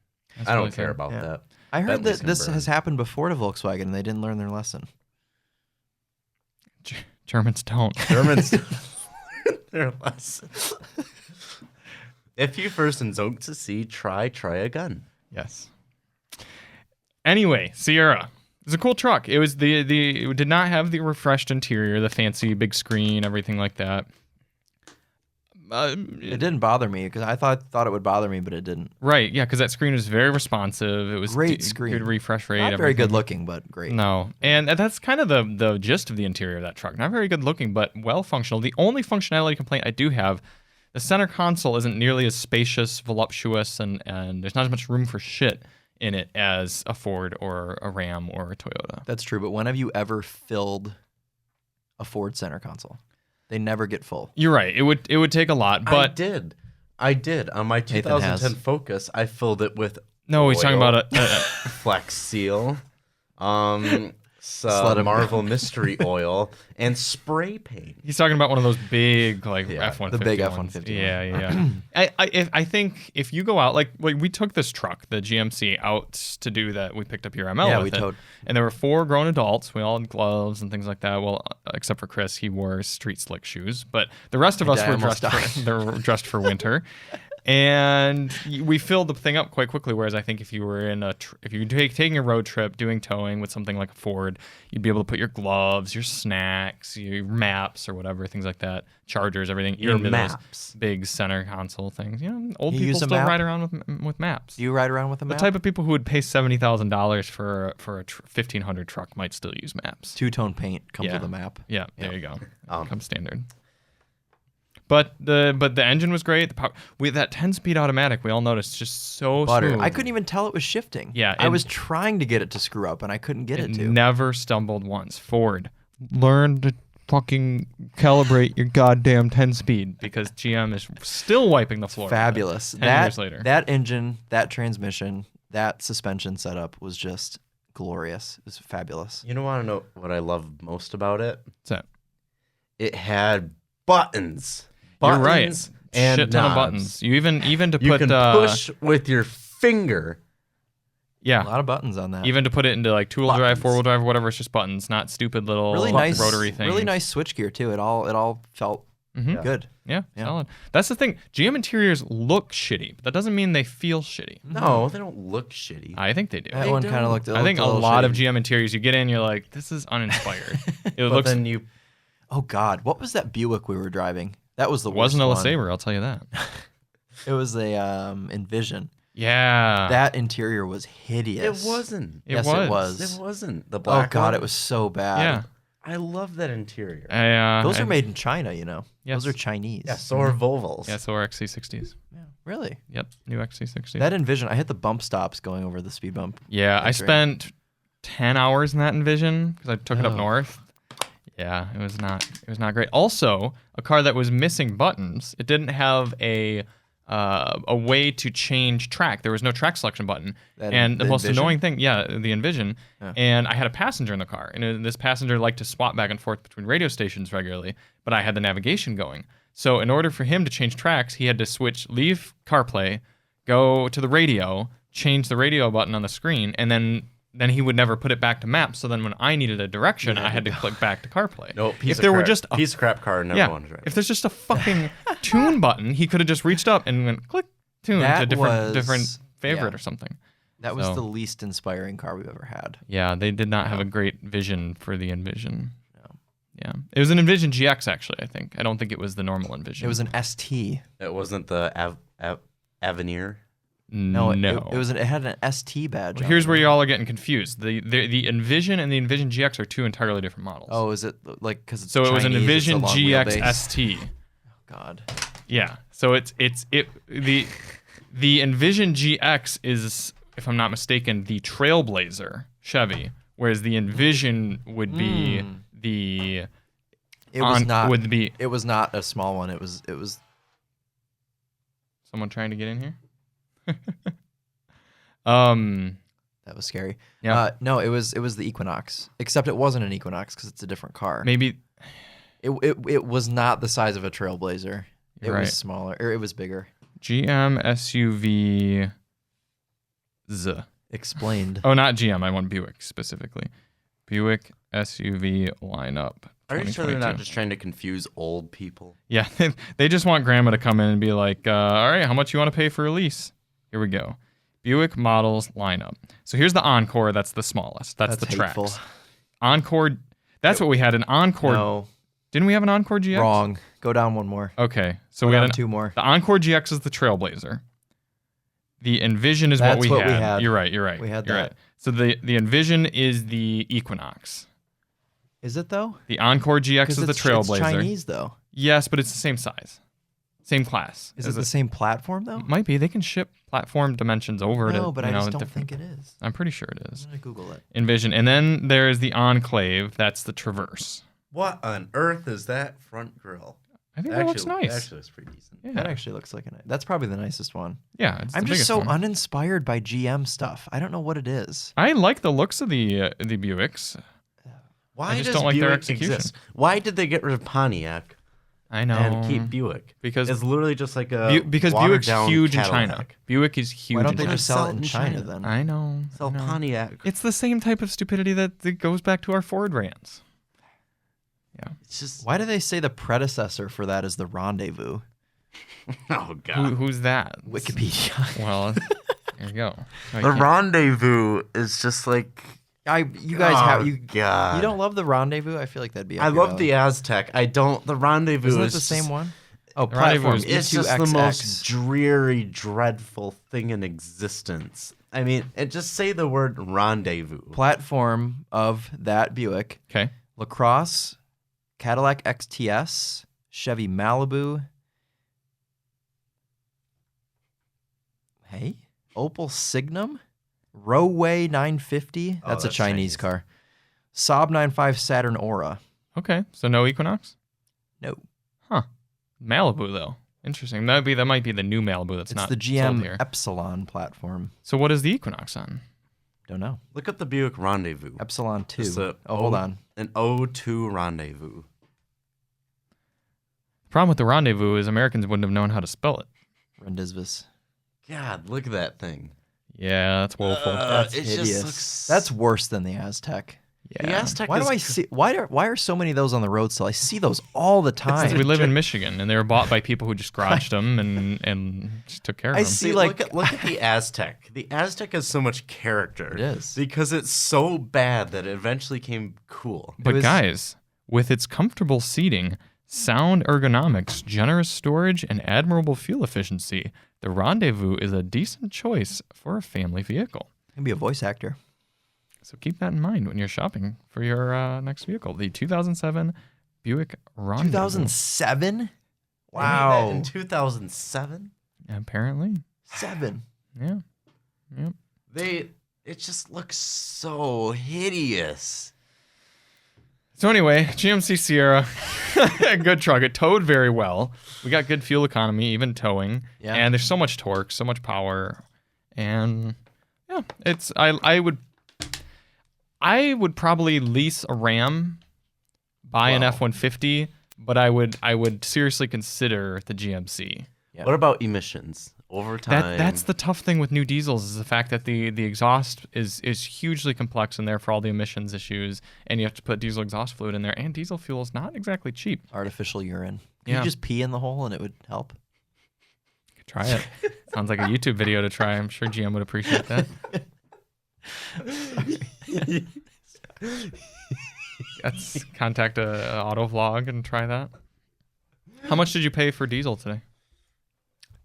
I don't care about that. I heard that this has happened before to Volkswagen and they didn't learn their lesson. Germans don't. Germans don't learn their lesson. If you first don't succeed, try again. Yes. Anyway, Sierra. It's a cool truck. It was it did not have the refreshed interior, the fancy big screen, everything like that. It didn't bother me because I thought it would bother me, but it didn't. Right, yeah, because that screen was very responsive. It was great screen, good refresh rate. Not very good looking, but great. No, and that's kind of the gist of the interior of that truck. Not very good looking, but well functional. The only functionality complaint I do have, the center console isn't nearly as spacious, voluptuous, and there's not as much room for shit in it as a Ford or a Ram or a Toyota. That's true, but when have you ever filled a Ford center console? They never get full. You're right. It would take a lot, but I did. On my 2010 Focus, I filled it with he's talking about a Flex Seal, Marvel Mystery Oil, and spray paint. He's talking about one of those big F-150. The big ones. F-150. Yeah. I think if you go out, like we took this truck, the GMC, out to do that. We picked up your ML. Yeah, with we it. towed. And there were 4 grown adults. We all had gloves and things like that. Well, except for Chris, he wore street slick shoes. But the rest of us were dressed for winter. And we filled the thing up quite quickly. Whereas I think if you were if you were taking a road trip, doing towing with something like a Ford, you'd be able to put your gloves, your snacks, your maps or whatever, things like that, chargers, everything. Your into maps. Those big center console things. Old You people use a still map? ride around with maps. Do you ride around with a The map? type of people who would pay $70,000 for a 1500 truck might still use maps. Two-tone paint comes Yeah. with a map. Yeah, there you go. Comes standard. But the engine was great. The power, that 10-speed automatic, we all noticed, just so Butter. smooth. I couldn't even tell it was shifting. Yeah, I was trying to get it to screw up, and I couldn't get it to. Never stumbled once. Ford, learn to fucking calibrate your goddamn 10-speed because GM is still wiping the floor. Fabulous. 10 years later. That engine, that transmission, that suspension setup was just glorious. It was fabulous. You want to know what I love most about it? What's that? It had buttons. You're right. And shit ton of knobs. buttons. You even to You put can push with your finger. yeah. A lot of buttons on that. Even to put it into like two-wheel drive, Buttons. four-wheel drive, whatever, it's just buttons, not stupid little really nice rotary things. Really nice switchgear too. It all felt good. Yeah, solid. That's the thing. GM interiors look shitty, but that doesn't mean they feel shitty. No, they don't look shitty. I think they do. That They one kind don't. of looked. I think a little lot of shitty. GM interiors, you get in, you're like, this is uninspired. It but looks. then you Oh God, what was that Buick we were driving? That was the It worst wasn't a one. LeSabre, I'll tell you that. It was a Envision. Yeah. That interior was hideous. it wasn't. Yes, was. it was. It wasn't. The Oh black God, one? it was so bad. Yeah. I love that interior. Those are made in China, you know. Yes. Those are Chinese. Yeah, so are Volvos. Yeah, so are XC60s. Yeah, really. Yep, new XC60s. That Envision, I hit the bump stops going over the speed bump. yeah, I That's great. spent 10 hours in that Envision because I took it up Oh. north. Yeah, it was not great. Also, a car that was missing buttons. It didn't have a way to change track. There was no track selection button. And the most Envision? annoying thing, the Envision. Yeah. And I had a passenger in the car, and this passenger liked to swap back and forth between radio stations regularly, but I had the navigation going. So in order for him to change tracks, he had to leave CarPlay, go to the radio, change the radio button on the screen, and then he would never put it back to maps. So then when I needed a direction, I had to click back to CarPlay. No, if there were just a piece of crap car, never wanted to drive. if there's just a fucking tune button, he could have just reached up and went click tune That to was- different favorite yeah. or something. That was So- the least inspiring car we've ever had. Yeah, they did not have a great vision for the Envision. No. Yeah, it was an Envision GX actually. I think. I don't think it was the normal Envision. It was an ST. It wasn't the Avenir. No, no. It had an ST badge. Here's on where it. y'all are getting confused. The Envision and the Envision GX are two entirely different models. Oh, is it like because it's so it was an Chinese, it's a Envision long GX wheelbase? ST. God. Yeah. So the Envision GX is, if I'm not mistaken, the Trailblazer Chevy, whereas the Envision would be the. It was not. Would be It was not a small one. It was. someone trying to get in here. That was scary. Yeah. No, it was the Equinox. Except it wasn't an Equinox because it's a different car. Maybe. It was not the size of a Trailblazer. It You're right. was smaller, or it was bigger. GM SUV. Z. Explained. Oh, not GM. I want Buick specifically. Buick SUV lineup. Are you sure they're 2022. not just trying to confuse old people? Yeah, they just want grandma to come in and be like, all right, how much you want to pay for a lease? Here we go. Buick models lineup. So here's the Encore. That's the smallest. That's the hateful. Trax. Encore. That's what we had. An Encore. No, Didn't we have an Encore GX? wrong. Go down one more. Okay. So Go we had down two more. the Encore GX is the Trailblazer. The Envision is That's what we what we had. had. You're right. You're right. We had you're that. right. So the Envision is the Equinox. Is it though? The Encore GX is Because the Trailblazer. It's Chinese though. Yes, but it's the same size, same class. Is as it the same platform though? Might be. They can ship platform dimensions over to. No, but I just don't different. think it is. I'm pretty sure it is. I'm gonna Google it. Envision, and then there is the Enclave. That's the Traverse. What on earth is that front grille? I think that looks nice. Actually, looks pretty decent. Yeah, That actually looks like that's probably the nicest one. yeah. It's I'm the just biggest so one. uninspired by GM stuff. I don't know what it is. I like the looks of the Buicks. Why I just does don't like their Buick execution. exist? Why did they get rid of Pontiac I know. and keep Buick? Because it's literally just like a because Buick's watered-down huge Cadillac. in China. Buick is huge. Why don't in they China. just sell it in China then? I know. Sell I know. Pontiac. It's the same type of stupidity that goes back to our Ford rants. Yeah. It's just Why do they say the predecessor for that is the Rendezvous? Oh God. Who's that? Wikipedia. Well, there you go. No, you The can't. Rendezvous is just like. You guys God. You don't love the Rendezvous? I feel like that'd be. I love the Aztec. I don't. The Rendezvous Isn't it is the same just, one? Oh, The Rendezvous platform. is- It's just the most dreary, dreadful thing in existence. I mean, just say the word rendezvous. platform of that Buick. Okay. LaCrosse, Cadillac XTS, Chevy Malibu. Hey, Opel Signum, Rowway 950. That's a that's Chinese Chinese. car. Saab 95 Saturn Aura. Okay. So no Equinox? No, Huh. Malibu though. Interesting. That might be the new Malibu that's it's not the sold GM here. Epsilon platform. So what is the Equinox on? Don't know. Look up the Buick Rendezvous. Epsilon 2. Just a Hold on. An O2 Rendezvous. The problem with the Rendezvous is Americans wouldn't have known how to spell it. Rendezvous. God, look at that thing. Yeah, that's woeful. That's it just hideous. looks- That's worse than the Aztec. yeah. The Aztec Why is do I see? Why are so many of those on the road still? I see those all the Because time. we live in Michigan, and they were bought by people who just garaged them and just took care of I them. see, like- look at the Aztec. The Aztec has so much character. It is. Because it's so bad that it eventually became cool. But was- guys, with its comfortable seating, sound ergonomics, generous storage, and admirable fuel efficiency, the Rendezvous is a decent choice for a family vehicle. Can be a voice actor. So keep that in mind when you're shopping for your next vehicle. The 2007 Buick Rendezvous. 2007. Wow. In 2007? Apparently. 7. Yeah. Yep. It just looks so hideous. So anyway, GMC Sierra, good truck. It towed very well. We got good fuel economy, even towing. Yeah. And there's so much torque, so much power, and yeah, it's I would probably lease a Ram, buy an Wow. F-150, but I would seriously consider the GMC. Yeah. What about emissions? Over time. That's the tough thing with new diesels is the fact that the exhaust is hugely complex and therefore all the emissions issues, and you have to put diesel exhaust fluid in there, and diesel fuel is not exactly cheap. Artificial urine. Can Yeah. you just pee in the hole and it would help? Try it. Sounds like a YouTube video to try. I'm sure GM would appreciate that. Let's contact a auto vlog and try that. How much did you pay for diesel today?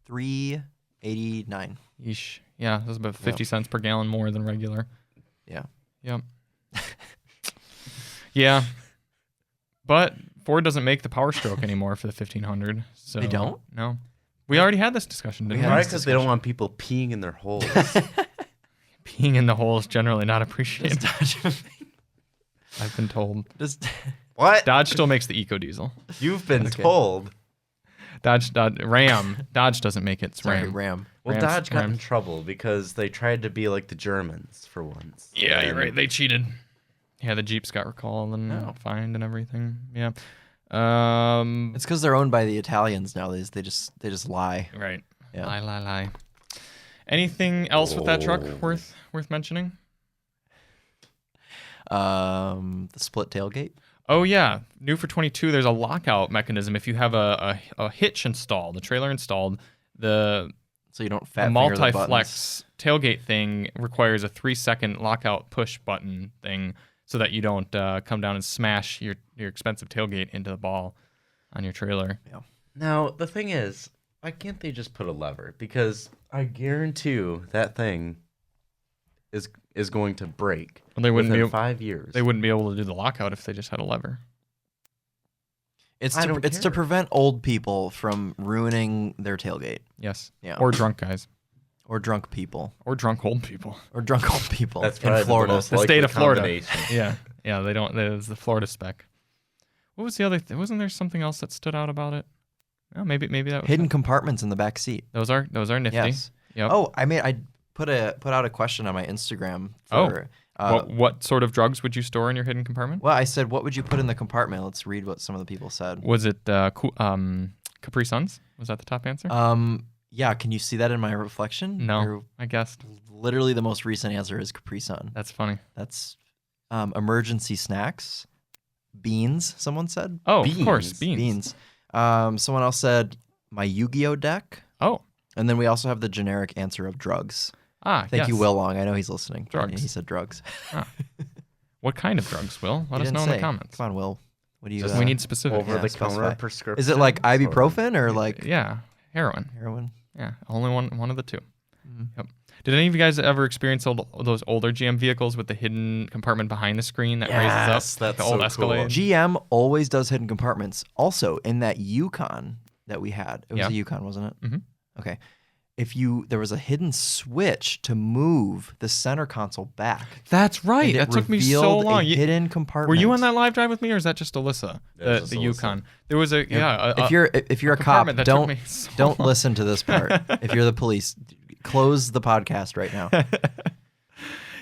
$3.89. Yeesh. Yeah, this is about 50 cents per gallon more than regular. Yeah. Yep. Yeah. But Ford doesn't make the Power Stroke anymore for the 1500. So They don't? No. We already had this discussion, didn't we? Probably because they don't want people peeing in their holes. Peeing in the hole is generally not appreciated. I've been told. Just What? Dodge still makes the eco diesel. You've been Okay. told. Ram. Dodge doesn't make it. It's sorry, Ram. Ram. Well, Rams- Dodge got in Rams. trouble because they tried to be like the Germans for once. Yeah, you're And right. They cheated. Yeah, the Jeeps got recalled and Oh. fined and everything. Yeah. It's because they're owned by the Italians now. They just lie. Right. Yeah. Lie. Anything else with that truck worth mentioning? The split tailgate. Oh yeah, new for 22. There's a lockout mechanism if you have a hitch installed, the trailer installed. The So you don't the fat finger the buttons. multi-flex tailgate thing requires a 3-second lockout push button thing so that you don't come down and smash your expensive tailgate into the ball on your trailer. Now, the thing is, why can't they just put a lever? Because I guarantee you that thing is going to break Well, they wouldn't within be 5 years. they wouldn't be able to do the lockout if they just had a lever. It's I to, don't it's to care. prevent old people from ruining their tailgate. Yes. Yeah. Or drunk guys. Or drunk people. Or drunk old people. Or drunk old people That's in probably Florida. the most The state likely of Florida. combination. Yeah. They don't. There's the Florida spec. What was the other? Wasn't there something else that stood out about it? Oh, maybe that was Hidden it. compartments in the back seat. Those are nifty. Yes. Yep. Oh, I put out a question on my Instagram for what sort of drugs would you store in your hidden compartment? well, I said, what would you put in the compartment? Let's read what some of the people said. Was it Capri Suns? Was that the top answer? Yeah, can you see that in my reflection? no, Or I guessed. literally the most recent answer is Capri Sun. That's funny. That's emergency snacks. Beans, someone said. Oh, of course, Beans. beans. Someone else said my Yu-Gi-Oh deck. Oh. And then we also have the generic answer of drugs. Thank Yes. you, Will Long. I know he's listening. Drugs. He said drugs. What kind of drugs, Will? Let He us know didn't in the say. comments. Come on, Will. What do you? We need specifics. Over-the-counter specify. prescription. Is it like ibuprofen or like Yeah, heroin. heroin? Yeah, only one of the two. Mm-hmm. Yep. Did any of you guys ever experience those older GM vehicles with the hidden compartment behind the screen that raises up? Yes, that's the old so Escalade. cool. GM always does hidden compartments. Also, in that Yukon that we had, it was Yeah. a Yukon, wasn't it? Mhm. Okay. There was a hidden switch to move the center console back. That's right. And it That took me so revealed long. a hidden compartment. Were you on that live drive with me, or is that just Alyssa? Yeah, just The Alyssa. Yukon. There was a If you're a cop, compartment that took don't me so don't long. listen to this part. If you're the police, close the podcast right now.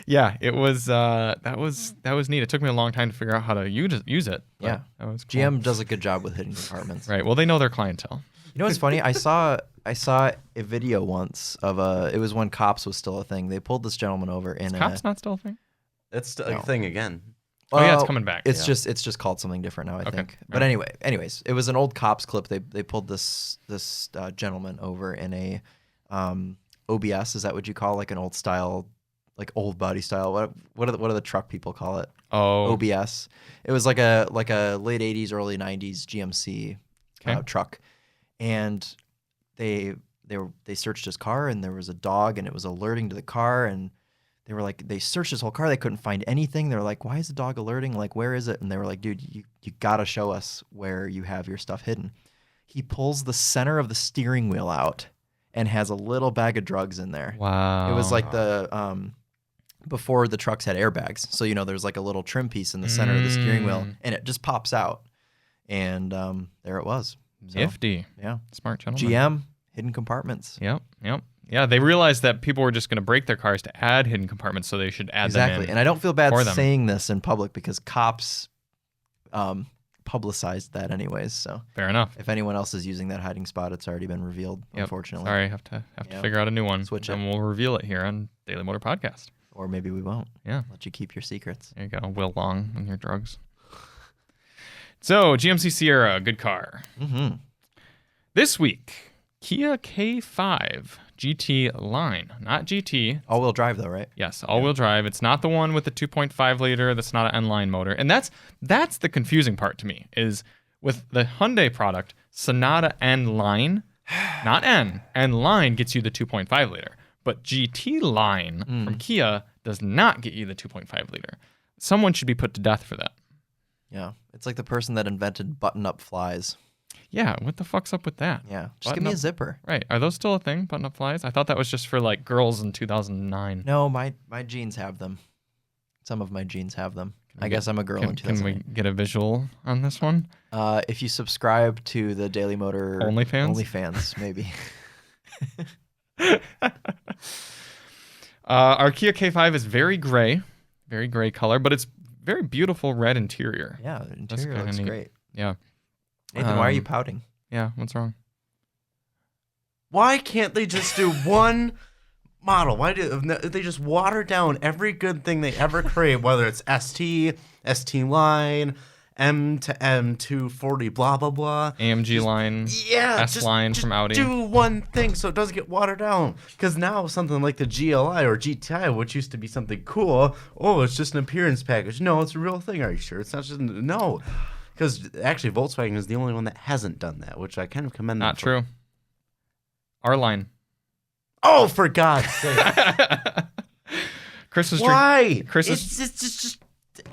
Yeah, it was that was neat. It took me a long time to figure out how to use it. But Yeah. that was cool. GM does a good job with hidden compartments. Right. Well, they know their clientele. You know what's funny? I saw a video once of it was when cops was still a thing. They pulled this gentleman over in Cops not still a thing? It's No. a thing again. Oh yeah, it's Well, coming back. It's just called something different now, I Okay. think. But anyways, it was an old cops clip. They pulled this gentleman over in a OBS. Is that what you call like an old style, like old body style? What do the truck people call it? Oh. OBS. It was like a late 80s, early 90s GMC truck, and they searched his car, and there was a dog, and it was alerting to the car, and they were like, they searched his whole car, they couldn't find anything. They were like, why is the dog alerting? Like, where is it? And they were like, dude, you gotta show us where you have your stuff hidden. He pulls the center of the steering wheel out and has a little bag of drugs in there. Wow. It was like the before the trucks had airbags. So, there's like a little trim piece in the center of the steering wheel, and it just pops out. And there it was. So, nifty. yeah. Smart gentleman. GM, hidden compartments. Yep. Yeah, they realized that people were just going to break their cars to add hidden compartments, so they should add them in. And I don't feel bad for them. saying this in public because cops publicized that anyways. So Fair enough. if anyone else is using that hiding spot, it's already been revealed, Yep. unfortunately. Sorry, I have to figure out a new one. Switch and it. we'll reveal it here on Daily Motor Podcast. Or maybe we won't. Yeah. Let you keep your secrets. There you go. Will Long and your drugs. So, GMC Sierra, good car. Mm-hmm. This week, Kia K5 GT line, not GT. All-wheel drive though, right? Yes, all-wheel drive. It's not the one with the 2.5 liter. That's not an N-line motor. And that's the confusing part to me, is with the Hyundai product, Sonata N-line, not N-line gets you the 2.5 liter. But GT line from Kia does not get you the 2.5 liter. Someone should be put to death for that. Yeah. It's like the person that invented button-up flies. Yeah, what the fuck's up with that? Yeah. Just give me a Button-up- zipper. Right. Are those still a thing, button-up flies? I thought that was just for like girls in 2009. No, my jeans have them. Some of my jeans have them. I guess I'm a girl in Can we 2008. get a visual on this one? If you subscribe to the Daily Motor OnlyFans? maybe. Our Kia K5 is very gray color, but it's very beautiful red interior. Yeah, the That's interior kinda looks neat. great. Yeah. Nathan, why are you pouting? Yeah, what's wrong? Why can't they just do one model? Why do they just water down every good thing they ever create, whether it's ST line, M to M240, blah, blah, blah. AMG line, Yeah, S line from Audi. Do one thing so it doesn't get watered down. Because now something like the GLI or GTI, which used to be something cool, it's just an appearance package. No, it's a real thing. Are you sure? It's not just no. Because actually, Volkswagen is the only one that hasn't done that, which I kind of commend them Not for. true. R line. Oh, for God's sake! Chris was Why? Chris is- it's just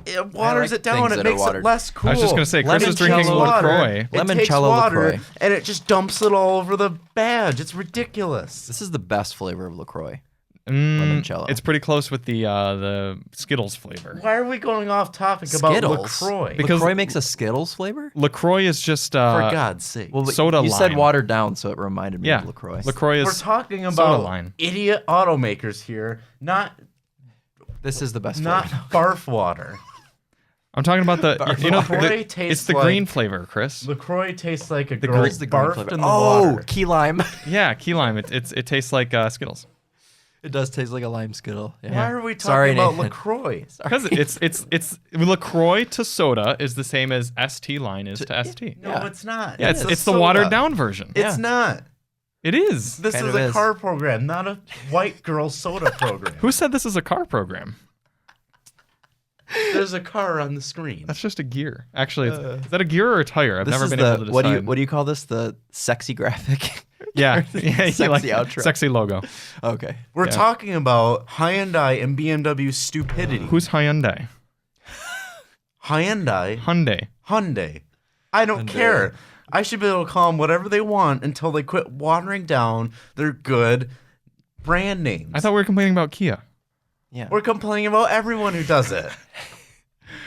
it waters like it down. things It that are makes it watered. less cool. I was just gonna say, Chris is drinking LaCroix. It takes Limoncello water LaCroix. and it just dumps it all over the badge. It's ridiculous. This is the best flavor of LaCroix. Limoncello. It's pretty close with the Skittles flavor. Why are we going off topic about Skittles? LaCroix? Because- LaCroix makes a Skittles flavor? LaCroix is just For God's sake. Well, but soda you said lime. watered down, so it reminded me yeah. of LaCroix. LaCroix We're is talking soda about line. idiot automakers here, not This is the best not flavor. barf water. I'm talking about the LaCroix it's tastes the like- green flavor, Chris. LaCroix tastes like a The girl green- the green barfed flavor. in the Oh, water. key lime. Yeah, key lime. It tastes like Skittles. It does taste like a lime Skittle. Yeah. Why are we talking Sorry, about Nathan. LaCroix? Because it's LaCroix to soda is the same as ST line is to ST. No, Yeah. it's not. Yeah, it's the soda. watered down version. It's not. It is. This Kind is of a is. car program, not a white girl soda program. Who said this is a car program? There's a car on the screen. That's just a gear. Actually, is that a gear or a tire? I've This never is been the able to decide. what do you call this? The sexy graphic. Yeah, yeah, Sexy outro. sexy logo. Okay. We're Yeah. talking about Hyundai and BMW stupidity. Who's Hyundai? Hyundai. I don't care. I should be able to call them whatever they want until they quit watering down their good brand names. I thought we were complaining about Kia. Yeah. We're complaining about everyone who does it.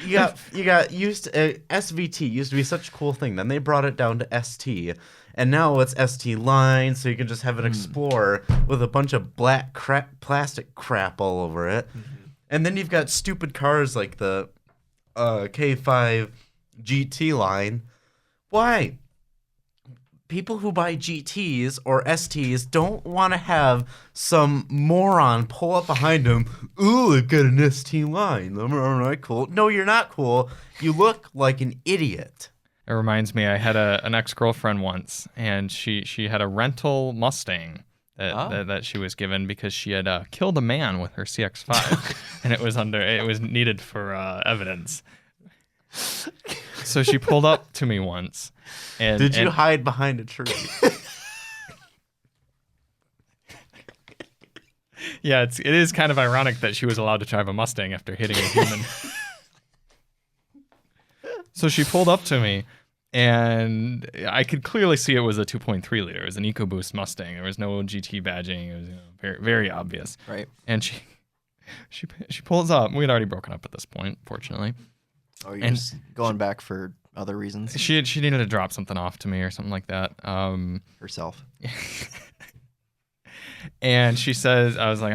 You got used to, SVT used to be such a cool thing. Then they brought it down to ST, and now it's ST line, so you can just have an Explorer with a bunch of black plastic crap all over it. And then you've got stupid cars like the K5 GT line. Why? People who buy GTs or STs don't want to have some moron pull up behind them. Ooh, I've got an ST line. Am I cool? No, you're not cool. You look like an idiot. It reminds me, I had an ex-girlfriend once, and she had a rental Mustang that she was given because she had killed a man with her CX-5, and it was needed for evidence. So she pulled up to me once. And, Did you hide behind a tree? Yeah, it is kind of ironic that she was allowed to drive a Mustang after hitting a human. So she pulled up to me, and I could clearly see it was a 2.3 liter. It was an EcoBoost Mustang. There was no GT badging. It was very, very obvious. Right. And she pulls up. We had already broken up at this point, fortunately. Oh, you're just going back for other reasons? She needed to drop something off to me or something like that. Herself. And she says, I was like,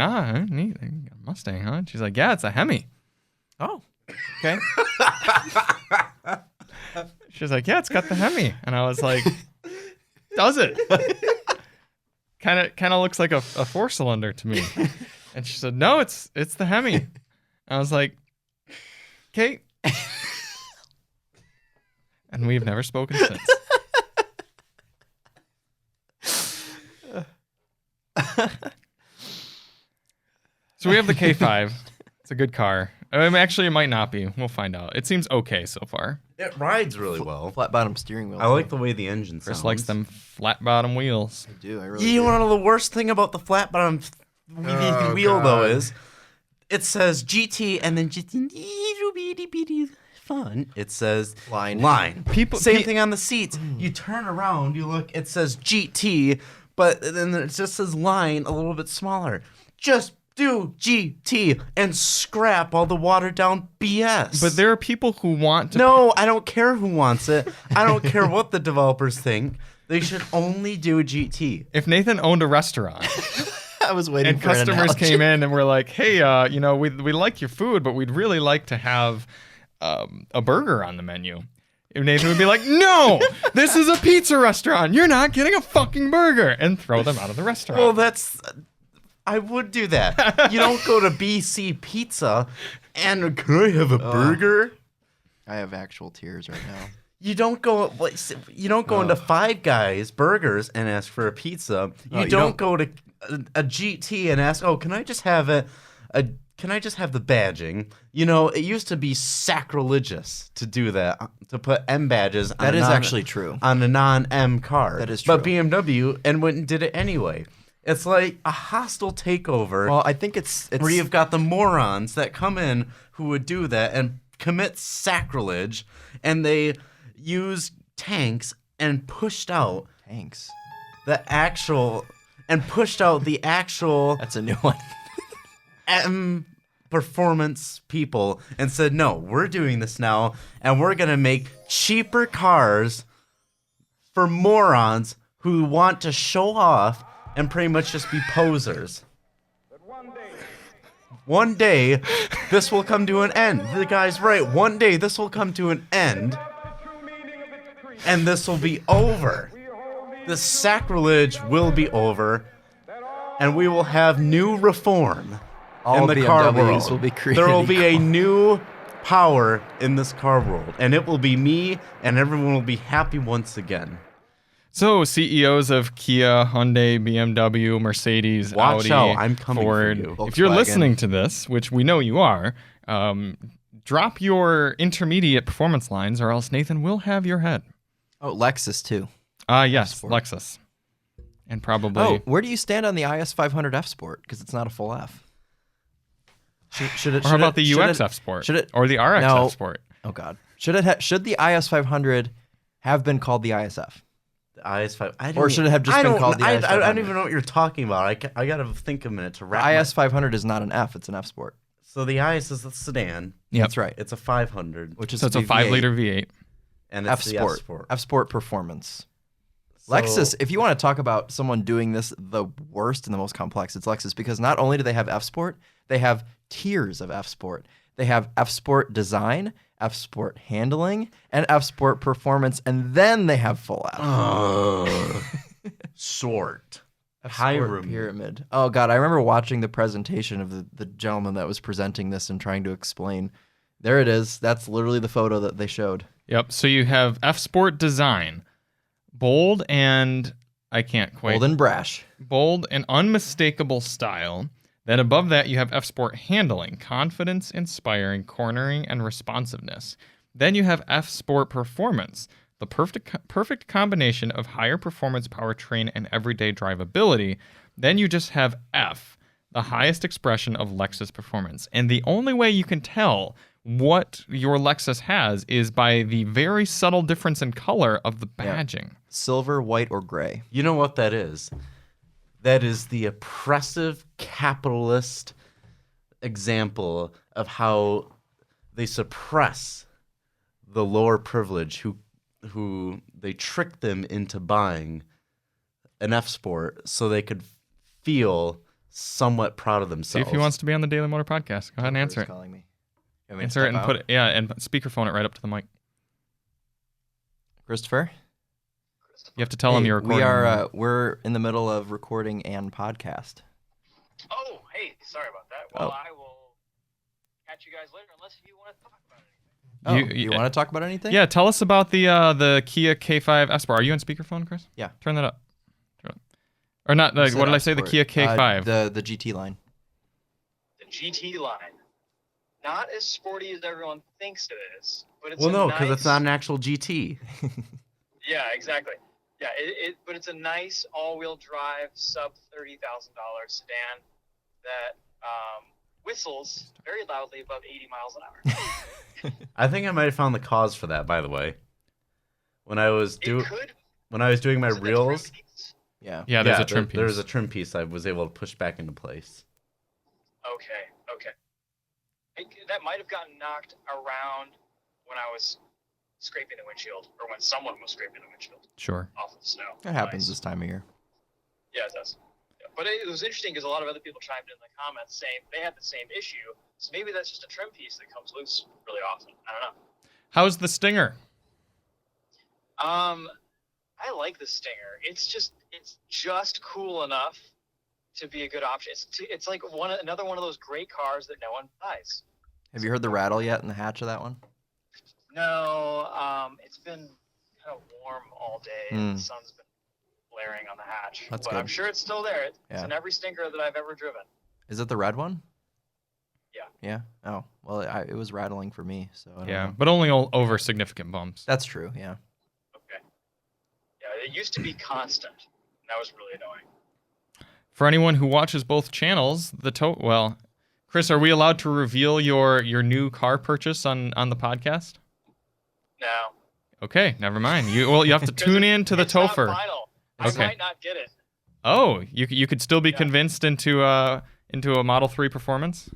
neat, you got a Mustang, huh? And she's like, yeah, it's a Hemi. Oh, okay. She's like, yeah, it's got the Hemi. And I was like, does it? Kind of looks like a 4-cylinder to me. And she said, no, it's the Hemi. I was like, okay. And we've never spoken since. So we have the K5. It's a good car. Actually, it might not be. We'll find out. It seems okay so far. It rides really well. Flat bottom steering wheel. I like the way the engine sounds. Chris likes them flat bottom wheels. I do. I really You do. know, the worst thing about the flat bottom wheel, though, is it says GT and then GT. Fun. It says line. Same thing on the seats. You turn around, you look, it says GT, but then it just says line a little bit smaller. Just do GT and scrap all the watered down BS. But there are people who want to. No, I don't care who wants it. I don't care what the developers think. They should only do a GT. If Nathan owned a restaurant I was waiting and for an customers analogy. came in and were like, hey, we like your food, but we'd really like to have a burger on the menu. And Nathan would be like, no, this is a pizza restaurant. You're not getting a fucking burger. And throw them out of the restaurant. Well, I would do that. You don't go to BC Pizza and can I have a burger? I have actual tears right now. You don't go into Five Guys Burgers and ask for a pizza. You don't go to a GT and ask, "Oh, can I just have can I just have the badging?" You know, it used to be sacrilegious to do that, to put M badges That is actually true. on a non-M car. That is true. But BMW went and did it anyway. It's like a hostile takeover. Well, I think it's where you've got the morons that come in who would do that and commit sacrilege, and they use tanks and pushed out tanks. the actual That's a new one. M performance people and said, no, we're doing this now, and we're going to make cheaper cars for morons who want to show off and pretty much just be posers. One day, this will come to an end. The guy's right. One day, this will come to an end, and this will be over. The sacrilege will be over, and we will have new reform All in the car BMWs world. will be created There will be a equal. new power in this car world, and it will be me, and everyone will be happy once again. So, CEOs of Kia, Hyundai, BMW, Mercedes, Watch Audi, out, I'm coming for Ford. you. If you're Volkswagen. listening to this, which we know you are, drop your intermediate performance lines, or else Nathan will have your head. Oh, Lexus too. Yes, Sport. Lexus. And probably... Oh, where do you stand on the IS500 F Sport? Because it's not a full F. Should it? Or how about the UX F Sport? Should it? Or the RX No. F Sport? Oh God. Should it? Should the IS500 have been called the ISF? The IS5, Or should it have just been called the I IS500? don't even know what you're talking about. I got to think a minute to wrap. IS500 is not an F; it's an F Sport. So the IS is the sedan. Yep. That's right. It's a 500, Which is So it's a 5-liter V8. and it's F the Sport. S Sport. F Sport Performance. So- Lexus, if you want to talk about someone doing this the worst and the most complex, it's Lexus, because not only do they have F Sport, they have tiers of F Sport. They have F Sport Design, F Sport Handling, and F Sport Performance, and then they have full F. Short. F High Sport room. Pyramid. Oh God, I remember watching the presentation of the gentleman that was presenting this and trying to explain. There it is. That's literally the photo that they showed. Yep. So you have F Sport Design. Bold and... I can't quite... Bold and brash. Bold and unmistakable style. Then above that, you have F Sport Handling, confidence, inspiring, cornering, and responsiveness. Then you have F Sport Performance, the perfect combination of higher performance powertrain and everyday drivability. Then you just have F, the highest expression of Lexus performance. And the only way you can tell what your Lexus has is by the very subtle difference in color of the badging. Silver, white, or gray. You know what that is? That is the oppressive capitalist example of how they suppress the lower privilege who they trick them into buying an F Sport so they could feel somewhat proud of See themselves. if he wants to be on the Daily Motor Podcast. Go ahead and answer it. Calling me. You want me to Answer it step and out? put it, and speakerphone it right up to the mic. Christopher? You have to tell him you're recording. We're in the middle of recording and podcast. Oh, hey, sorry about that. Well, Oh. I will catch you guys later unless you want to talk about anything. You want to talk about anything? Yeah, tell us about the Kia K5 S Sport. Are you on speakerphone, Chris? Yeah. Turn that up. Or not? You Like, said what did I F say? The Sport. Kia K5. The GT line. The GT line. Not as sporty as everyone thinks it is, but it's Well, a no, nice... because it's not an actual GT. Yeah, exactly. Yeah, but it's a nice all-wheel drive, sub $30,000 sedan that whistles very loudly above 80 miles an hour. I think I might have found the cause for that, by the way. When I was doing my Was it the trim reels, piece? Yeah. yeah, there's a trim piece. There's a trim piece I was able to push back into place. Okay. That might have gotten knocked around when I was scraping the windshield, or when someone was scraping the windshield Sure. off of the snow. It happens Nice. this time of year. Yeah, it does. Yeah. But it was interesting because a lot of other people chimed in the comments saying they had the same issue. So maybe that's just a trim piece that comes loose really often. I don't know. How's the Stinger? I like the Stinger. It's just cool enough to be a good option. It's like another one of those great cars that no one buys. Have you heard the rattle yet in the hatch of that one? No, it's been kind of warm all day. And the sun's been blaring on the hatch. That's but good. I'm sure it's still there. It's Yeah. in every Stinker that I've ever driven. Is it the red one? Yeah. Yeah. Oh, well, it was rattling for me, so I don't Yeah, know. but only over significant bumps. That's true. Yeah. Okay. Yeah, it used to be constant. And that was really annoying. For anyone who watches both channels, well, Chris, are we allowed to reveal your new car purchase on the podcast? No. Okay, never mind. You have to tune in to the It's not Topher. final. Okay. I might not get it. Oh, you could still be Yeah. convinced into a Model 3 Performance?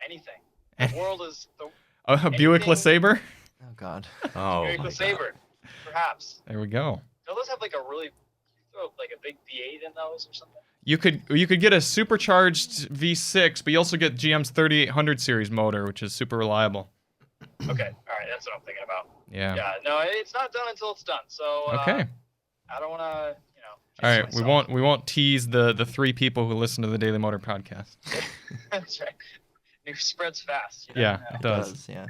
Anything. The world is the A Buick Anything- LeSabre? Oh God. Oh, Buick my LeSabre, perhaps. There we go. Don't those have like a big V8 in those or something? You could get a supercharged V6, but you also get GM's 3800 series motor, which is super reliable. Okay, all right, that's what I'm thinking about. Yeah. Yeah, no, it's not done until it's done. So Okay. I don't want to, All right, we won't tease the 3 people who listen to the Daily Motor podcast. That's right. It spreads fast. Yeah, it does. Yeah.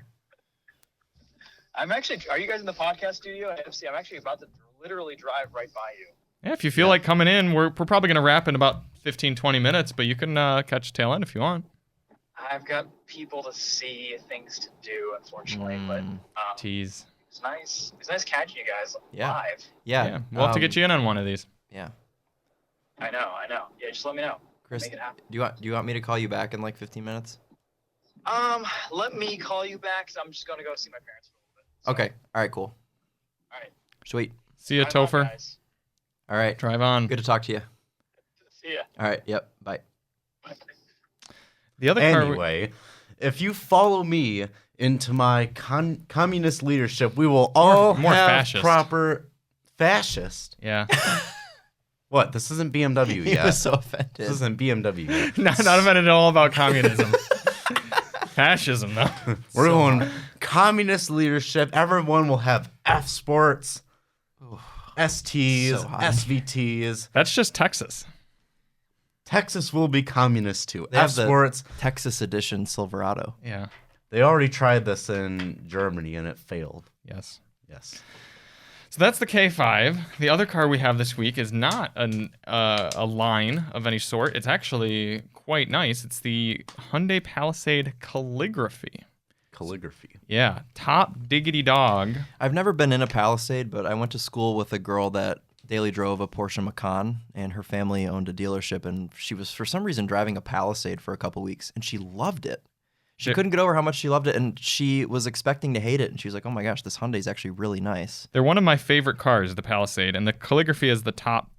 I'm actually. Are you guys in the podcast studio at FC? I'm actually about to literally drive right by you. Yeah, if you feel like coming in, we're probably going to wrap in about 15, 20 minutes, but you can catch the tail end if you want. I've got people to see, things to do, unfortunately, but Tease. It's nice. It's nice catching you guys live. Yeah. We'll have to get you in on one of these. Yeah. I know. Yeah, just let me know. Chris, Make it happen. do you want me to call you back in like 15 minutes? Let me call you back, because I'm just going to go see my parents for a little bit. So. Okay. All right, cool. All right. Sweet. See ya, Topher. All right. Drive on. Good to talk to you. See ya. All right. Yep. Bye. The other anyway, if you follow me into my communist leadership, we will all more have fascist. proper fascist. Yeah. What? This isn't BMW He yet. was so offended. This isn't BMW yet. not offended at all about communism. Fascism, though. We're going communist leadership. Everyone will have F Sports, STs, So hot. SVTs. That's just Texas. Texas will be communist too. They F have the Sports. Texas edition Silverado. Yeah. They already tried this in Germany and it failed. Yes. Yes. So that's the K5. The other car we have this week is not a line of any sort. It's actually quite nice. It's the Hyundai Palisade Calligraphy. Calligraphy. Yeah, top diggity dog. I've never been in a Palisade, but I went to school with a girl that daily drove a Porsche Macan, and her family owned a dealership, and she was for some reason driving a Palisade for a couple weeks, and she loved it. She couldn't get over how much she loved it, and she was expecting to hate it, and she was like, oh my gosh, this Hyundai is actually really nice. They're one of my favorite cars, the Palisade, and the Calligraphy is the top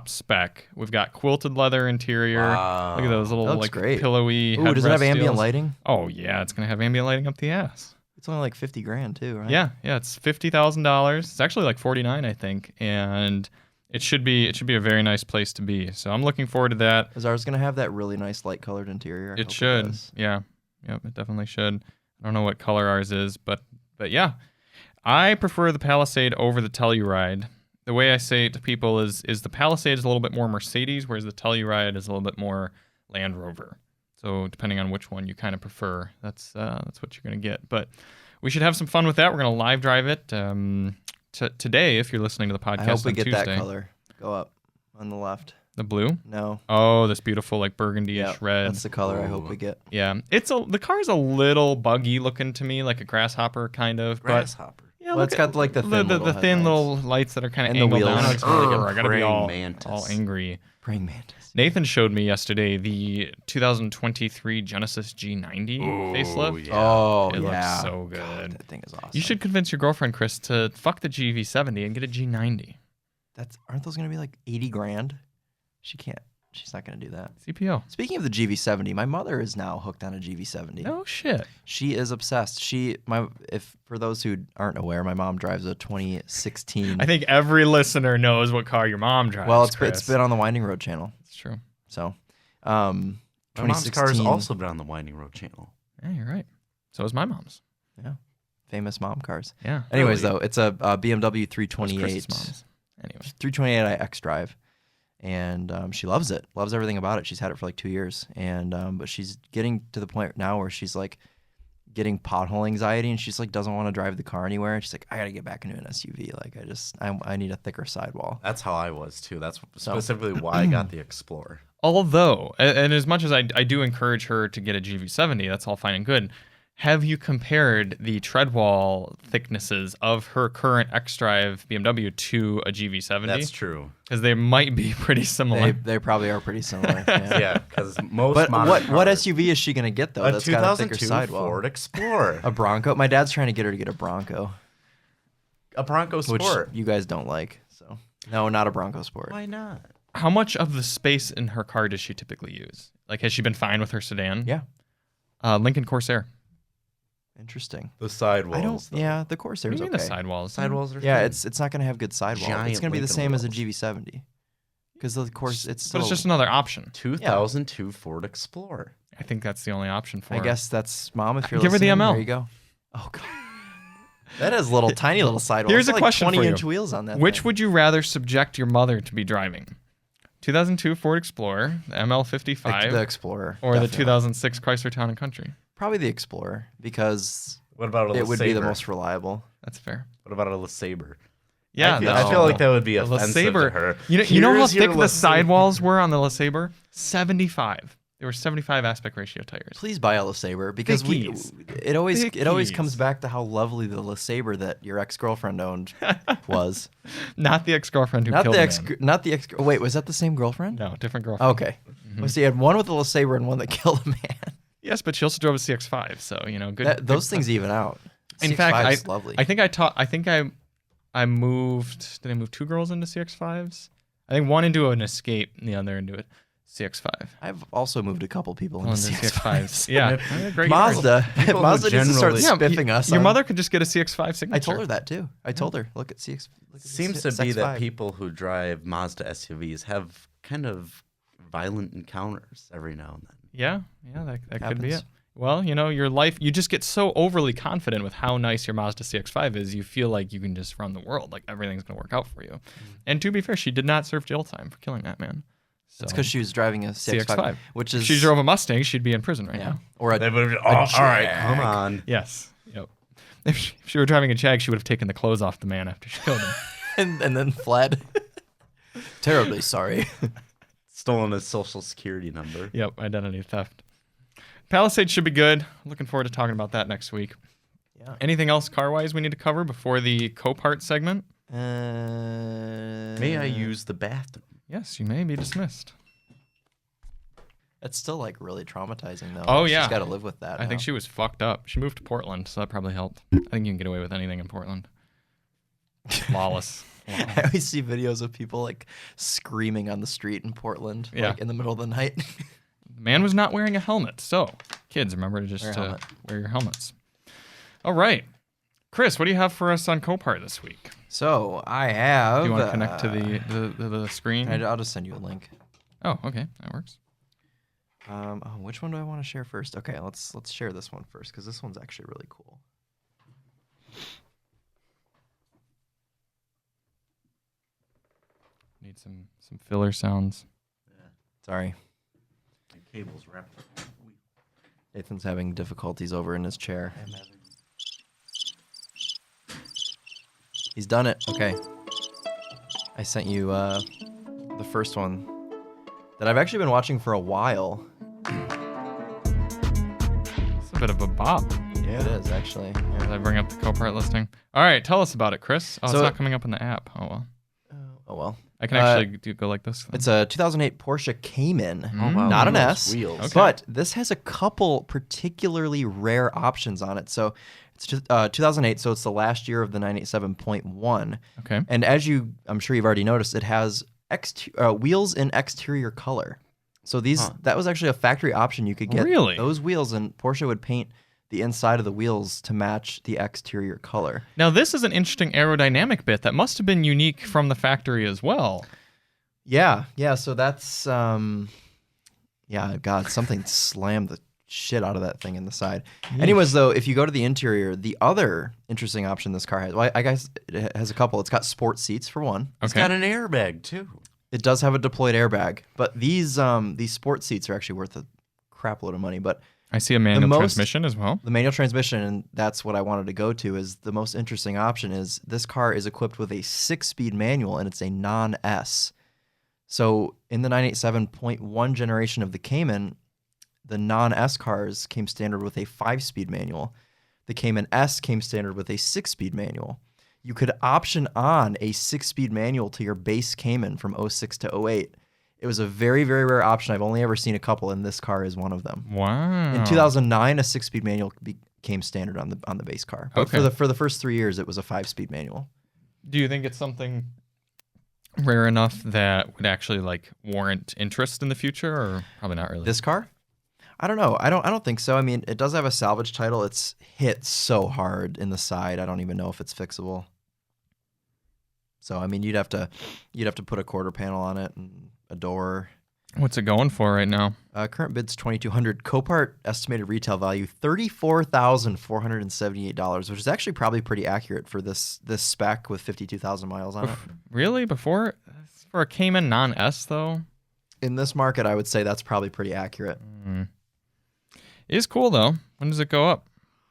spec. We've got quilted leather interior. Wow. Look at those little like great. pillowy Ooh, does it have headrest ambient deals. lighting? Oh yeah, it's gonna have ambient lighting up the ass. It's only like $50,000 too, right? Yeah, it's $50,000. It's actually like $49,000, I think, and it should be a very nice place to be. So I'm looking forward to that. Is ours gonna have that really nice light colored interior? I It hope should. does. Yeah. Yep, it definitely should. I don't know what color ours is, but yeah. I prefer the Palisade over the Telluride. The way I say it to people is the Palisade is a little bit more Mercedes, whereas the Telluride is a little bit more Land Rover. So depending on which one you kind of prefer, that's what you're going to get. But we should have some fun with that. We're going to live drive it today if you're listening to the podcast I hope we on get Tuesday. that color. Go up on the left. The blue? No. Oh, this beautiful like burgundy-ish red. That's the color I hope we get. Yeah, the car's a little buggy looking to me, like a grasshopper kind of. Grasshopper. But yeah, Well, it's got like the thin little the thin headlights. little lights that are kind of And the angled down. wheels. It's like I gotta be Praying all mantis. angry. Praying mantis. Nathan showed me yesterday the 2023 Genesis G90 facelift. Yeah. Oh, It yeah. looks so good. God, that thing is awesome. You should convince your girlfriend Chris to fuck the GV70 and get a G90. Aren't those going to be like $80,000? She's not going to do that. CPO. Speaking of the GV70, my mother is now hooked on a GV70. No shit. She is obsessed. If for those who aren't aware, my mom drives a 2016. I think every listener knows what car your mom drives. Well, it's Chris. been on the Winding Road channel. It's true. So, My mom's 2016 car has also been on the Winding Road channel. Yeah, you're right. So is my mom's. Yeah, famous mom cars. Yeah. Anyways, Really? though, it's a BMW That was 328. Chris's mom's. Anyway. 328i X Drive, and she loves it. Loves everything about it. She's had it for like 2 years, and but she's getting to the point now where she's like getting pothole anxiety, and she's like doesn't want to drive the car anywhere. And she's like, I gotta get back into an SUV. Like I need a thicker sidewall. That's how I was too. That's specifically why I got the Explorer. Although, and as much as I do encourage her to get a GV70, that's all fine and good. Have you compared the treadwall thicknesses of her current xDrive BMW to a GV70? That's true. Because they might be pretty similar. They probably are pretty similar. Yeah. Yeah, because most But modern what cars- SUV is she gonna get though? A That's got a thicker 2002 sidewall. Ford Explorer. A Bronco. My dad's trying to get her to get a Bronco, A Bronco which Sport. you guys don't like. So no, not a Bronco Sport. Why not? How much of the space in her car does she typically use? Like, has she been fine with her sedan? Yeah. Lincoln Corsair. Interesting. The sidewalls. I don't. though. Yeah, the What Corsair's do you mean okay. the sidewalls? Sidewalls are Yeah, fine. it's not gonna have good sidewall. It's Giant gonna be the Lincoln same as a wheels. GV70. Because of course it's But still. it's just another option. 2002 Ford Explorer. I think that's the only option for I her. guess that's mom. If you're Give her the listening, ML. There you go. Oh god. That has tiny little sidewalls. Here's a like question for you. 20-inch wheels on that. Which thing. would you rather subject your mother to be driving? 2002 Ford Explorer, the ML55, The Explorer, or definitely. the 2006 Chrysler Town & Country? Probably the Explorer because What about a it would be the LeSabre? most reliable. That's fair. What about a LeSabre? Yeah, I feel like that would be the offensive to her. You know how Here's your thick the LeSabre. sidewalls were on the LeSabre? 75. There were 75 aspect ratio tires. Please buy a LeSabre because Thickies. it always comes Thickies. back to how lovely the LeSabre that your ex-girlfriend owned was. Not the ex-girlfriend who Not killed the the man. not the ex. Wait, was that the same girlfriend? No, different girlfriend. Okay. Well, so you had one with a LeSabre and one that killed a man. Yes, but she also drove a CX-5, so good. Those things even out. In CX-5 fact, is lovely. I think I moved. Did I move 2 girls into CX-5s? I think one into an Escape and the other into a CX-5. I've also moved a couple people into Well, into CX-5s. Yeah, great. Mazda People needs to start generally- spiffing us. Your on- mother could just get a CX-5 signature. I told her that too. I told her, look at CX. Look at the Seems to be CX-5. that people who drive Mazda SUVs have kind of violent encounters every now and then. Yeah, that could be Happens. it. Well, your life, you just get so overly confident with how nice your Mazda CX-5 is, you feel like you can just run the world, like everything's going to work out for you. And to be fair, she did not serve jail time for killing that man. So, It's because she was driving a CX-5, which is if she drove a Mustang, she'd be in prison right now. or a, They would have, all right, Jag. come on. Yes. Yep. If she were driving a Jag, she would have taken the clothes off the man after she killed him. and then fled. Terribly sorry. Stolen his social security number. Yep, identity theft. Palisade should be good. Looking forward to talking about that next week. Yeah. Anything else car-wise we need to cover before the Copart segment? May I use the bathroom? Yes, you may be dismissed. It's still like really traumatizing though. Oh, yeah. She's got to live with that. I think now. she was fucked up. She moved to Portland, so that probably helped. I think you can get away with anything in Portland. Lawless. I always see videos of people like screaming on the street in Portland, Yeah. like in the middle of the night. The man was not wearing a helmet, so kids, remember to just Wear a helmet. wear your helmets. All right. Chris, what do you have for us on Copart this week? So I have. Do you want to connect to the screen? I'll just send you a link. Oh, okay. That works. Which one do I want to share first? Okay, let's share this one first because this one's actually really cool. Need some filler sounds. Sorry, The cable's wrapped. Nathan's having difficulties over in his chair. He's done it. Okay. I sent you the first one that I've actually been watching for a while. It's a bit of a bop. Yeah, it is actually. Yeah. Did I bring up the Copart listing? All right, tell us about it, Chris. Oh, So- it's not coming up in the app. Oh, well. Oh well. I can actually go like this. Then. It's a 2008 Porsche Cayman, Oh, wow. not an Those S, wheels. Okay. but this has a couple particularly rare options on it. So it's just 2008, so it's the last year of the 987.1. Okay. And as I'm sure you've already noticed, it has wheels in exterior color. So that was actually a factory option you could get. Really? Those wheels, and Porsche would paint the inside of the wheels to match the exterior color. Now, this is an interesting aerodynamic bit that must have been unique from the factory as well. Yeah. So that's God, something slammed the shit out of that thing in the side. Anyways, though, if you go to the interior, the other interesting option this car has, well, I guess it has a couple. It's got sport seats for one. It's Okay. got an airbag too. It does have a deployed airbag, but these sport seats are actually worth a crap load of money. But I see a manual most- transmission as well. the manual transmission, and that's what I wanted to go to, is the most interesting option is this car is equipped with a 6-speed manual, and it's a non-S. So in the 987.1 generation of the Cayman, the non-S cars came standard with a 5-speed manual. The Cayman S came standard with a 6-speed manual. You could option on a 6-speed manual to your base Cayman from 06 to 08. It was a very, very rare option. I've only ever seen a couple, and this car is one of them. Wow. In 2009, a 6-speed manual became standard on the base car. But Okay. for the first 3 years, it was a 5-speed manual. Do you think it's something rare enough that would actually like warrant interest in the future, or probably not really? This car? I don't know. I don't think so. I mean, it does have a salvage title. It's hit so hard in the side. I don't even know if it's fixable. So I mean, you'd have to put a quarter panel on it and a door. What's it going for right now? Current bid's $2,200. Copart estimated retail value $34,478, which is actually probably pretty accurate for this spec with 52,000 miles on it. Really? For a Cayman non-S though? In this market, I would say that's probably pretty accurate. It is cool though. When does it go up?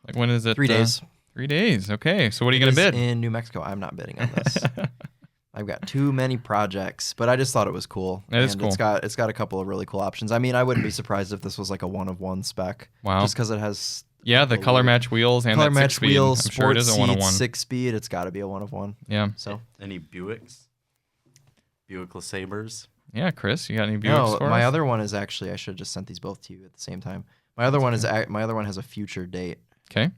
Like when is it? 3 days. 3 days. Okay. So what are you gonna bid? In New Mexico. I'm not bidding on this. I've got too many projects, but I just thought it was cool. It is cool. It's got a couple of really cool options. I mean, I wouldn't be surprised if this was like a 1-of-1 spec. Wow. Just because it has the color match wheels and color that match 6-speed. wheels, I'm sure it is a sport 101. seats, 6-speed. It's got to be a 1-of-1. Yeah. So Any Buicks? Buick LeSabres? Yeah, Chris, you got any Buicks no, for my us? other one is actually I should have just sent these both to you at the same time. My other one has a future date. Okay.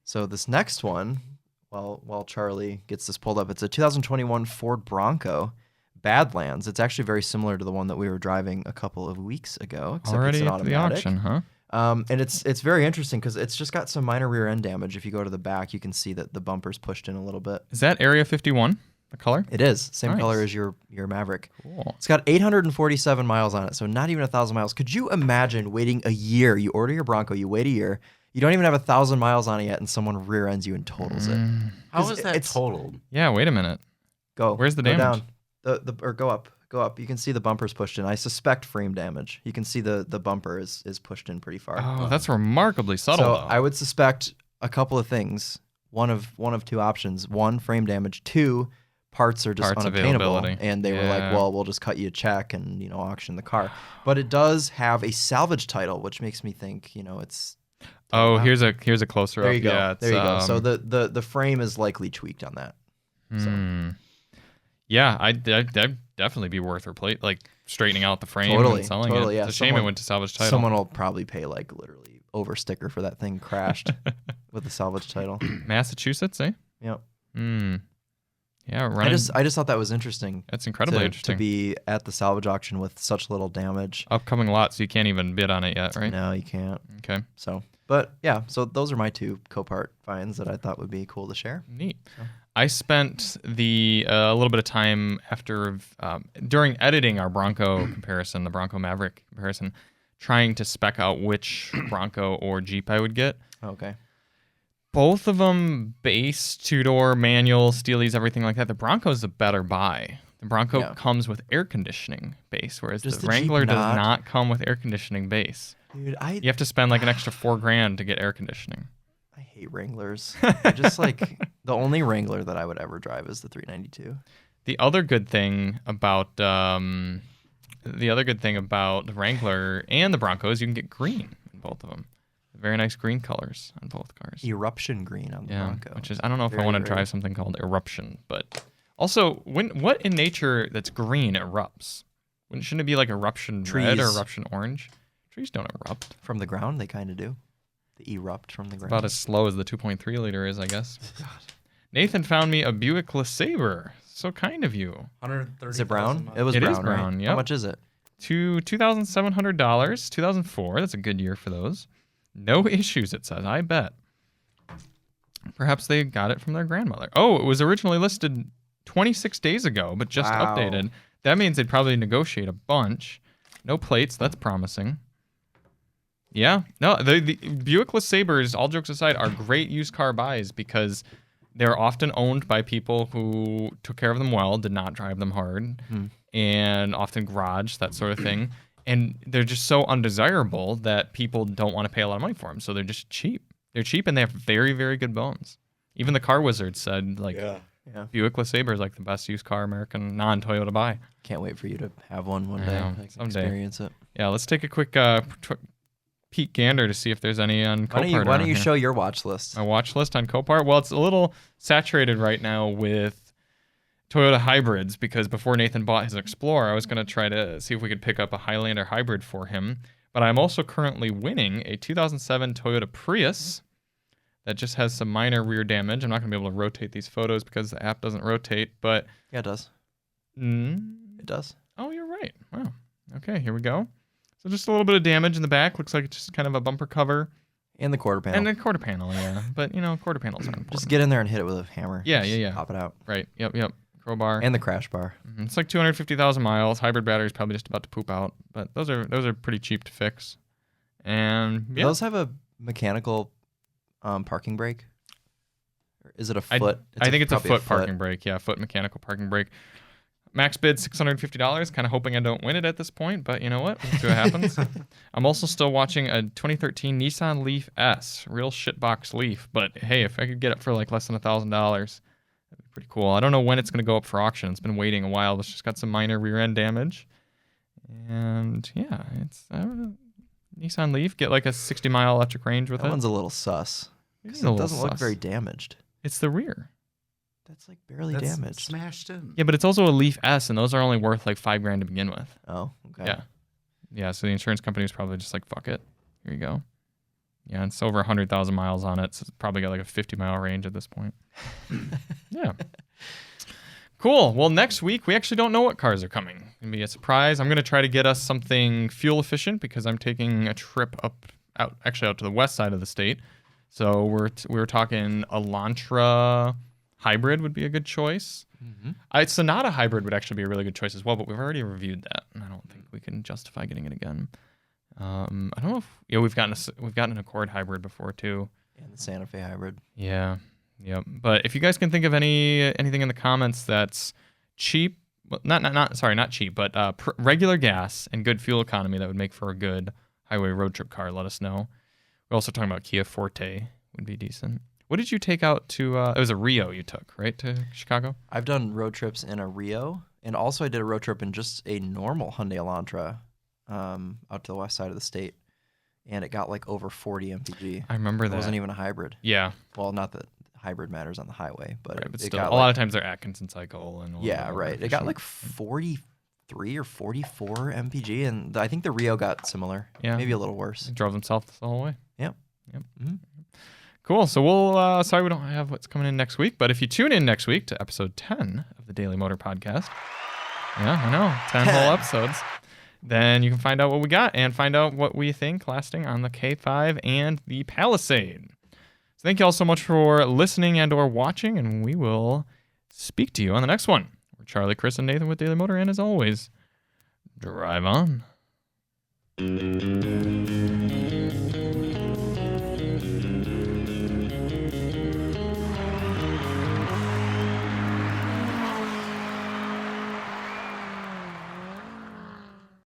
So this next one, while Charlie gets this pulled up, it's a 2021 Ford Bronco Badlands. It's actually very similar to the one that we were driving a couple of weeks ago. Except Already it's an at the automatic. auction, huh? And it's very interesting because it's just got some minor rear end damage. If you go to the back, you can see that the bumper's pushed in a little bit. Is that Area 51? The color? It is same Nice. color as your Maverick. Cool. It's got 847 miles on it, so not even 1,000 miles. Could you imagine waiting a year? You order your Bronco, you wait a year, you don't even have 1,000 miles on it yet, and someone rear ends you and totals it. How is that it's- totaled? Yeah, wait a minute. Go. Where's the go damage? Down. Or go up. Go up. You can see the bumper's pushed in. I suspect frame damage. You can see the bumper is pushed in pretty far. Oh, that's remarkably subtle, so though. I would suspect a couple of things. One of two options. One, frame damage. Two, parts are just Parts unobtainable. availability. And they were like, Yeah. well, we'll just cut you a check and auction the car. But it does have a salvage title, which makes me think it's. Oh, Wow. here's a closer There up. you go. Yeah, it's, there you go. So the frame is likely tweaked on that. So. Yeah, I'd definitely be worth straightening out the frame Totally, and selling totally, it. yeah. It's a shame it went to salvage title. Someone will probably pay like literally over sticker for that thing crashed with the salvage title. Massachusetts, eh? Yep. Yeah, running. I just thought that was interesting. That's incredibly interesting. To be at the salvage auction with such little damage. Upcoming lot, so you can't even bid on it yet, right? No, you can't. Okay. So, but yeah, so those are my two Copart finds that I thought would be cool to share. Neat. So. I spent a little bit of time after during editing our Bronco comparison, the Bronco Maverick comparison, trying to spec out which Bronco or Jeep I would get. Okay. Both of them base, two-door, manual, steelies, everything like that. The Bronco's a better buy. The Bronco comes with air conditioning base, whereas the Wrangler does not come with air conditioning base. Dude, you have to spend like an extra $4,000 to get air conditioning. I hate Wranglers. I just like the only Wrangler that I would ever drive is the 392. The other good thing about the Wrangler and the Bronco is you can get green in both of them. Very nice green colors on both cars. Eruption green on the Bronco. Which is I don't know if I want to drive something called Eruption, but also what in nature that's green erupts? Shouldn't it be like Eruption red or Eruption orange? Trees don't erupt from the ground. They kind of do. They erupt from the ground. About as slow as the 2.3 liter is, I guess. God. Nathan found me a Buick LeSabre. So kind of you. 130. Is it brown? It is brown. Brown. Right? Yep. How much is it? $2,700. 2004. That's a good year for those. No issues, it says. I bet. Perhaps they got it from their grandmother. Oh, it was originally listed 26 days ago, but just updated. That means they'd probably negotiate a bunch. No plates. That's promising. Yeah. No, the Buick LeSabres, all jokes aside, are great used car buys because they're often owned by people who took care of them well, did not drive them hard, and often garage, that sort of thing. And they're just so undesirable that people don't want to pay a lot of money for them. So they're just cheap. They're cheap and they have very, very good bones. Even the Car Wizard said, Buick LeSabre is like the best used car American non-Toyota buy. Can't wait for you to have one day. Someday. Experience it. Yeah, let's take a quick peek gander to see if there's any on Copart. Why don't you show your watch list? My watch list on Copart? Well, it's a little saturated right now with Toyota hybrids because before Nathan bought his Explorer, I was going to try to see if we could pick up a Highlander hybrid for him. But I'm also currently winning a 2007 Toyota Prius that just has some minor rear damage. I'm not going to be able to rotate these photos because the app doesn't rotate, but... Yeah, it does. It does. Oh, you're right. Wow. Okay, here we go. So just a little bit of damage in the back. Looks like it's just kind of a bumper cover. And the quarter panel. And the quarter panel, yeah. But, quarter panels aren't important. Just get in there and hit it with a hammer. Yeah. Pop it out. Right. Yep. crowbar. And the crash bar. It's like 250,000 miles. Hybrid battery's probably just about to poop out, but those are pretty cheap to fix. And yeah. Those have a mechanical parking brake? Or is it a foot? I think it's a foot parking brake. Yeah, foot mechanical parking brake. Max bid $650. Kind of hoping I don't win it at this point, but you know what? We'll see what happens. I'm also still watching a 2013 Nissan Leaf S, real shitbox Leaf. But hey, if I could get it for like less than $1,000, that'd be pretty cool. I don't know when it's going to go up for auction. It's been waiting a while. It's just got some minor rear end damage, and yeah, it's Nissan Leaf. Get like a 60-mile electric range with it. That one's a little sus. It doesn't look very damaged. It's the rear. That's like barely damaged. Smashed in. Yeah, but it's also a Leaf S, and those are only worth like $5,000 to begin with. Oh, okay. Yeah. Yeah, so the insurance company was probably just like, fuck it. Here you go. Yeah, it's over 100,000 miles on it, so it's probably got like a 50-mile range at this point. Yeah. Cool. Well, next week, we actually don't know what cars are coming. It's going to be a surprise. I'm going to try to get us something fuel efficient because I'm taking a trip out to the west side of the state. So we're talking Elantra hybrid would be a good choice. Sonata hybrid would actually be a really good choice as well, but we've already reviewed that, and I don't think we can justify getting it again. I don't know if we've gotten an Accord hybrid before too. And the Santa Fe hybrid. Yeah, yep. But if you guys can think of anything in the comments that's cheap, well, not cheap, but regular gas and good fuel economy that would make for a good highway road trip car, let us know. We're also talking about Kia Forte would be decent. What did you take out to, it was a Rio you took, right, to Chicago? I've done road trips in a Rio, and also I did a road trip in just a normal Hyundai Elantra out to the west side of the state, and it got like over 40 mpg. I remember that. It wasn't even a hybrid. Yeah. Well, not that hybrid matters on the highway, but, right, but it still, got a lot of times they're Atkinson cycle. And yeah, right. It got like 43 or 44 mpg, and I think the Rio got similar. Yeah. Maybe a little worse. They drove themselves the whole way. Yep. Mm-hmm. Cool. So we'll, sorry we don't have what's coming in next week, but if you tune in next week to episode 10 of the Daily Motor Podcast, yeah, I know, 10 whole episodes, then you can find out what we got and find out what we think lasting on the K5 and the Palisade. So thank you all so much for listening and or watching, and we will speak to you on the next one. We're Charlie, Chris, and Nathan with Daily Motor, and as always, drive on.